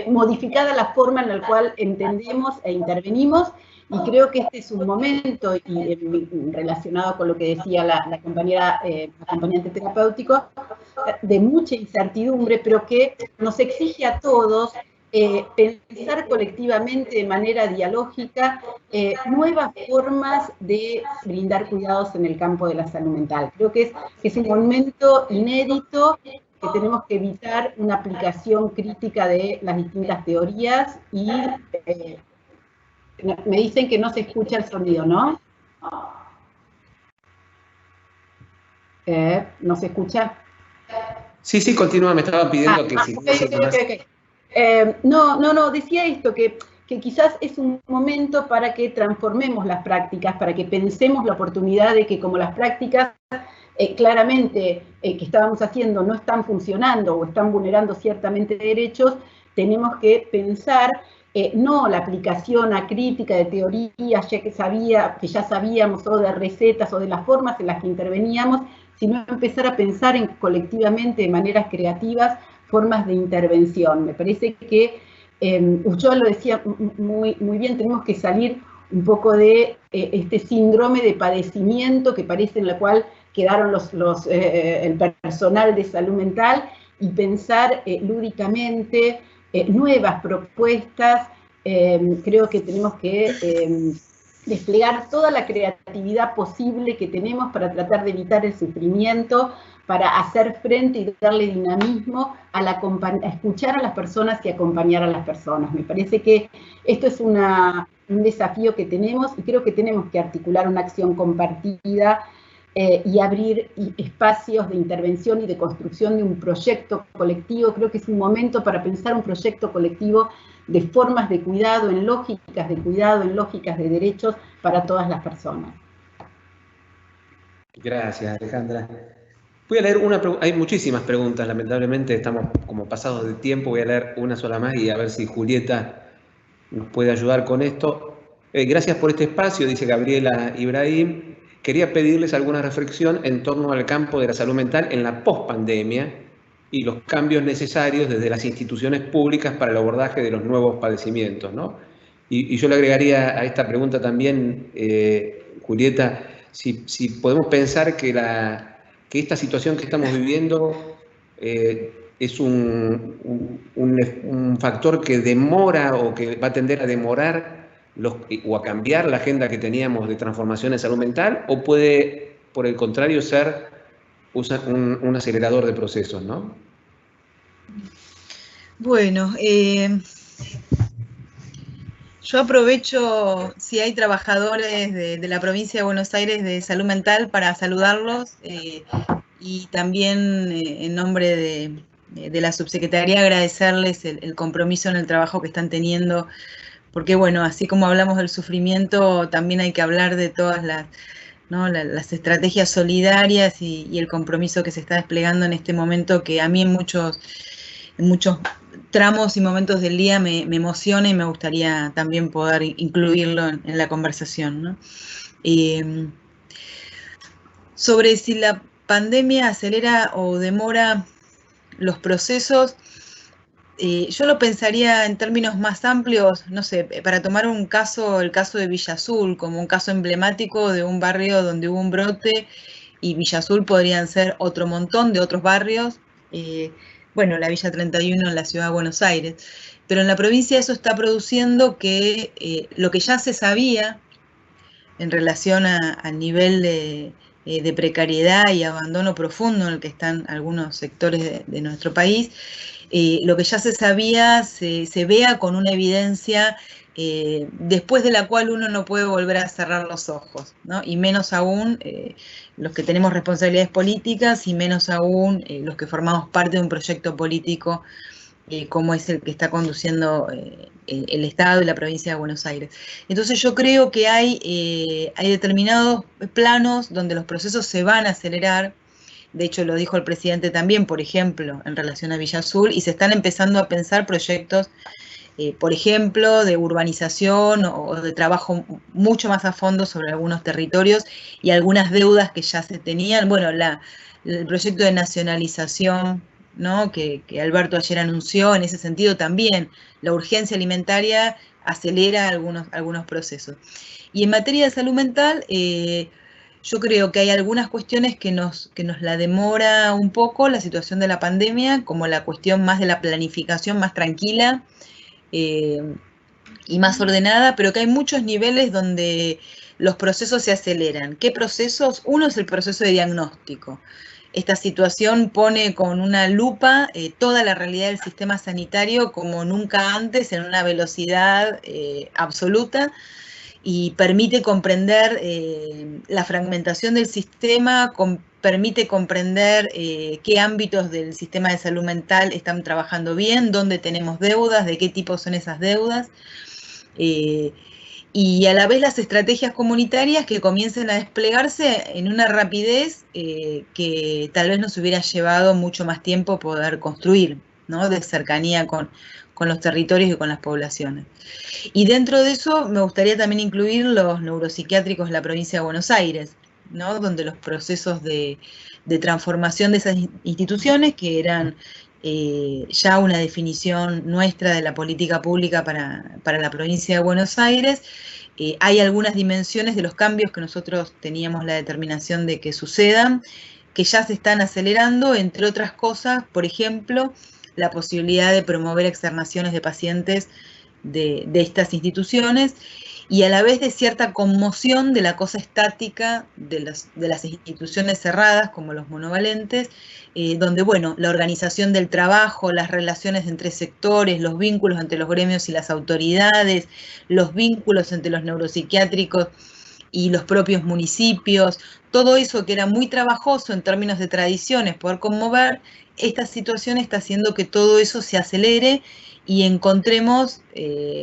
modificada la forma en la cual entendemos e intervenimos, y creo que este es un momento, y relacionado con lo que decía la compañera acompañante terapéutico, de mucha incertidumbre, pero que nos exige a todos pensar colectivamente de manera dialógica nuevas formas de brindar cuidados en el campo de la salud mental. Creo que es un momento inédito, que tenemos que evitar una aplicación crítica de las distintas teorías y me dicen que no se escucha el sonido, ¿no? ¿No se escucha? Sí, sí, continúa, me estaban pidiendo que si okay. No, decía esto, que quizás es un momento para que transformemos las prácticas, para que pensemos la oportunidad de que como las prácticas claramente que estábamos haciendo no están funcionando o están vulnerando ciertamente derechos, tenemos que pensar no la aplicación acrítica de teorías que ya sabíamos, o de recetas o de las formas en las que interveníamos, sino empezar a pensar colectivamente de maneras creativas formas de intervención. Me parece que Ulloa lo decía muy bien, tenemos que salir un poco de este síndrome de padecimiento que parece en la cual quedaron el personal de salud mental, y pensar lúdicamente nuevas propuestas. Creo que tenemos que desplegar toda la creatividad posible que tenemos para tratar de evitar el sufrimiento, para hacer frente y darle dinamismo a escuchar a las personas y acompañar a las personas. Me parece que esto es un desafío que tenemos, y creo que tenemos que articular una acción compartida y abrir espacios de intervención y de construcción de un proyecto colectivo. Creo que es un momento para pensar un proyecto colectivo de formas de cuidado, en lógicas de cuidado, en lógicas de derechos para todas las personas. Gracias, Alejandra. Voy a leer hay muchísimas preguntas, lamentablemente estamos como pasados de tiempo, voy a leer una sola más y a ver si Julieta nos puede ayudar con esto. Gracias por este espacio, dice Gabriela Ibrahim. Quería pedirles alguna reflexión en torno al campo de la salud mental en la pospandemia y los cambios necesarios desde las instituciones públicas para el abordaje de los nuevos padecimientos, ¿no? Y yo le agregaría a esta pregunta también, Julieta, si podemos pensar que esta situación que estamos viviendo es un factor que demora o que va a tender a demorar o a cambiar la agenda que teníamos de transformación en salud mental, o puede, por el contrario, ser un acelerador de procesos, ¿no? Bueno, yo aprovecho, si hay trabajadores de la provincia de Buenos Aires de salud mental, para saludarlos y también en nombre de la subsecretaría agradecerles el compromiso en el trabajo que están teniendo, porque bueno, así como hablamos del sufrimiento, también hay que hablar de todas las estrategias solidarias y el compromiso que se está desplegando en este momento, que a mí en muchos tramos y momentos del día me emociona, y me gustaría también poder incluirlo en la conversación, ¿no? Sobre si la pandemia acelera o demora los procesos, yo lo pensaría en términos más amplios, no sé, para tomar el caso de Villa Azul, como un caso emblemático de un barrio donde hubo un brote, y Villa Azul podrían ser otro montón de otros barrios, bueno, la Villa 31 en la ciudad de Buenos Aires, pero en la provincia eso está produciendo que lo que ya se sabía en relación al nivel de precariedad y abandono profundo en el que están algunos sectores de nuestro país, lo que ya se sabía se vea con una evidencia después de la cual uno no puede volver a cerrar los ojos, ¿no? Y menos aún los que tenemos responsabilidades políticas, y menos aún los que formamos parte de un proyecto político como es el que está conduciendo el Estado y la provincia de Buenos Aires. Entonces yo creo que hay determinados planos donde los procesos se van a acelerar. De hecho, lo dijo el presidente también, por ejemplo, en relación a Villa Azul, y se están empezando a pensar proyectos, por ejemplo, de urbanización o de trabajo mucho más a fondo sobre algunos territorios y algunas deudas que ya se tenían. Bueno, el proyecto de nacionalización ¿no? Que Alberto ayer anunció, en ese sentido también la urgencia alimentaria acelera algunos procesos. Y en materia de salud mental, yo creo que hay algunas cuestiones que nos la demora un poco la situación de la pandemia, como la cuestión más de la planificación más tranquila y más ordenada, pero que hay muchos niveles donde los procesos se aceleran. ¿Qué procesos? Uno es el proceso de diagnóstico. Esta situación pone con una lupa toda la realidad del sistema sanitario como nunca antes, en una velocidad absoluta, y permite comprender la fragmentación del sistema, permite comprender qué ámbitos del sistema de salud mental están trabajando bien, dónde tenemos deudas, de qué tipo son esas deudas, y a la vez las estrategias comunitarias que comiencen a desplegarse en una rapidez que tal vez nos hubiera llevado mucho más tiempo poder construir, ¿no? De cercanía con los territorios y con las poblaciones. Y dentro de eso me gustaría también incluir los neuropsiquiátricos de la provincia de Buenos Aires, ¿no? Donde los procesos de transformación de esas instituciones, que eran ya una definición nuestra de la política pública para la provincia de Buenos Aires, hay algunas dimensiones de los cambios que nosotros teníamos la determinación de que sucedan, que ya se están acelerando, entre otras cosas, por ejemplo, la posibilidad de promover externaciones de pacientes de estas instituciones, y a la vez de cierta conmoción de la cosa estática de las instituciones cerradas, como los monovalentes, donde, bueno, la organización del trabajo, las relaciones entre sectores, los vínculos entre los gremios y las autoridades, los vínculos entre los neuropsiquiátricos y los propios municipios, todo eso que era muy trabajoso en términos de tradiciones, poder conmover, esta situación está haciendo que todo eso se acelere y encontremos,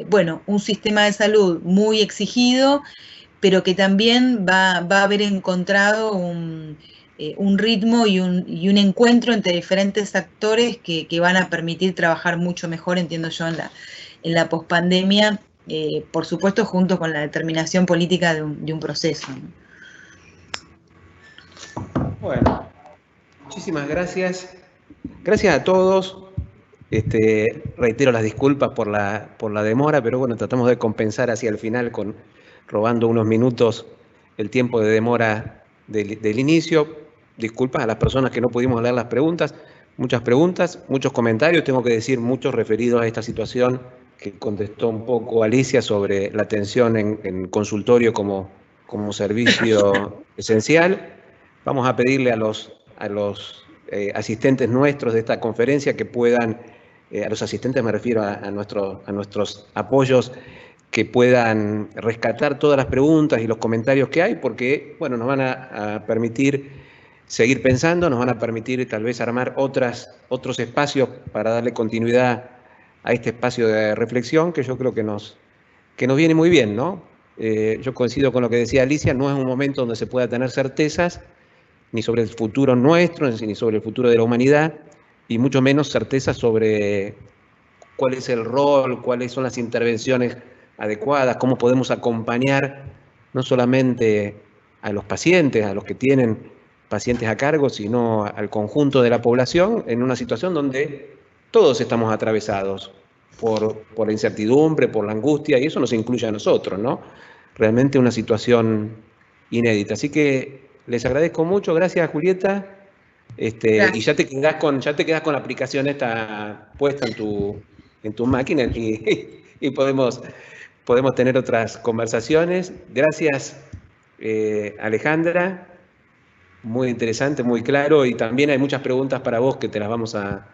bueno, un sistema de salud muy exigido, pero que también va a haber encontrado un ritmo y un encuentro entre diferentes actores que van a permitir trabajar mucho mejor, entiendo yo, en la pospandemia, por supuesto, junto con la determinación política de un proceso, ¿no? Bueno, muchísimas gracias. Gracias a todos. Reitero las disculpas por la demora, pero bueno, tratamos de compensar hacia el final robando unos minutos el tiempo de demora del inicio. Disculpas a las personas que no pudimos leer las preguntas, muchos comentarios, tengo que decir muchos referidos a esta situación que contestó un poco Alicia sobre la atención en consultorio como servicio esencial. Vamos a pedirle a los asistentes nuestros de esta conferencia que puedan, a los asistentes me refiero a nuestros apoyos, que puedan rescatar todas las preguntas y los comentarios que hay, porque, bueno, nos van a permitir seguir pensando, nos van a permitir tal vez armar otros espacios para darle continuidad a este espacio de reflexión que yo creo que nos viene muy bien, ¿no? Yo coincido con lo que decía Alicia, no es un momento donde se pueda tener certezas, ni sobre el futuro nuestro, ni sobre el futuro de la humanidad, y mucho menos certezas sobre cuál es el rol, cuáles son las intervenciones adecuadas, cómo podemos acompañar no solamente a los pacientes, a los que tienen pacientes a cargo, sino al conjunto de la población en una situación donde todos estamos atravesados por la incertidumbre, por la angustia, y eso nos incluye a nosotros, ¿no? Realmente una situación inédita. Así que les agradezco mucho, gracias Julieta, y ya te quedás con la aplicación esta puesta en tu máquina y podemos tener otras conversaciones. Gracias Alejandra, muy interesante, muy claro, y también hay muchas preguntas para vos que te las vamos a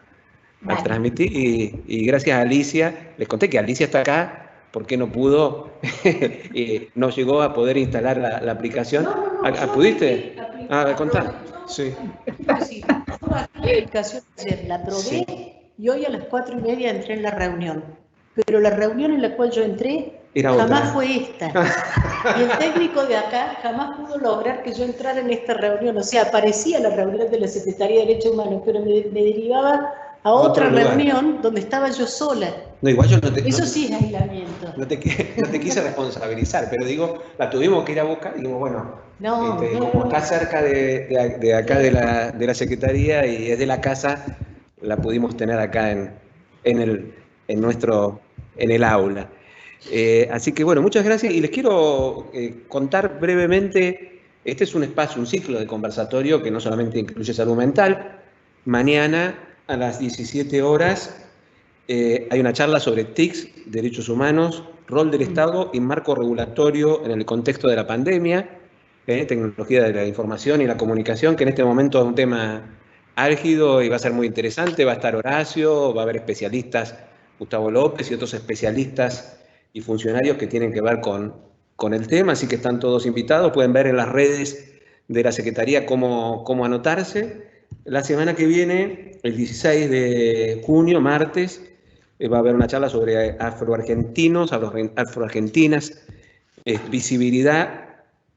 transmitir, y gracias a Alicia. Les conté que Alicia está acá porque no pudo, no llegó a poder instalar la aplicación. ¿Pudiste? Contá. Sí. Sí, la aplicación ayer la probé, sí, y hoy a las 4:30 entré en la reunión. Pero la reunión en la cual yo entré jamás fue esta. Y el técnico de acá jamás pudo lograr que yo entrara en esta reunión. O sea, aparecía la reunión de la Secretaría de Derechos Humanos, pero me derivaba a otra reunión donde estaba yo sola. No, igual yo Eso sí es aislamiento. No te quise responsabilizar, pero digo, la tuvimos que ir a buscar, digo, bueno, como está cerca de acá de la Secretaría y es de la casa, la pudimos tener acá en el aula. Así que bueno, muchas gracias y les quiero contar brevemente, este es un espacio, un ciclo de conversatorio que no solamente incluye salud mental. Mañana a las 17 horas hay una charla sobre TICs, derechos humanos, rol del Estado y marco regulatorio en el contexto de la pandemia, tecnología de la información y la comunicación, que en este momento es un tema álgido y va a ser muy interesante. Va a estar Horacio, va a haber especialistas, Gustavo López y otros especialistas y funcionarios que tienen que ver con el tema, así que están todos invitados. Pueden ver en las redes de la Secretaría cómo anotarse. La semana que viene, el 16 de junio, martes, va a haber una charla sobre afroargentinos, afroargentinas, visibilidad,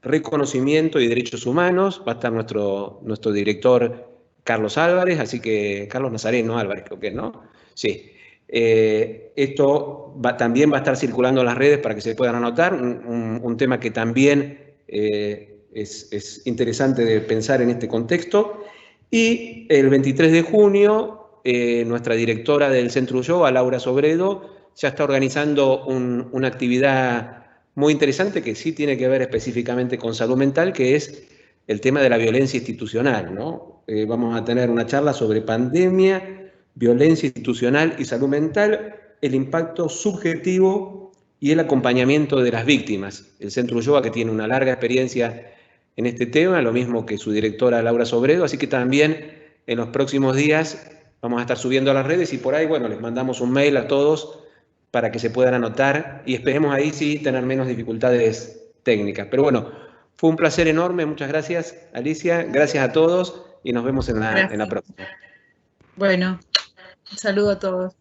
reconocimiento y derechos humanos. Va a estar nuestro director Carlos Álvarez, así que Carlos Nazareno Álvarez, creo que, ¿no? Sí. Esto también va a estar circulando en las redes para que se puedan anotar, un tema que también es interesante de pensar en este contexto. Y el 23 de junio, nuestra directora del Centro Ulloa, Laura Sobredo, ya está organizando una actividad muy interesante que sí tiene que ver específicamente con salud mental, que es el tema de la violencia institucional, ¿no? Vamos a tener una charla sobre pandemia, violencia institucional y salud mental, el impacto subjetivo y el acompañamiento de las víctimas. El Centro Ulloa, que tiene una larga experiencia en este tema, lo mismo que su directora Laura Sobredo, así que también en los próximos días vamos a estar subiendo a las redes y por ahí, bueno, les mandamos un mail a todos para que se puedan anotar y esperemos ahí sí tener menos dificultades técnicas. Pero bueno, fue un placer enorme, muchas gracias Alicia, gracias a todos y nos vemos en la próxima. Bueno, un saludo a todos.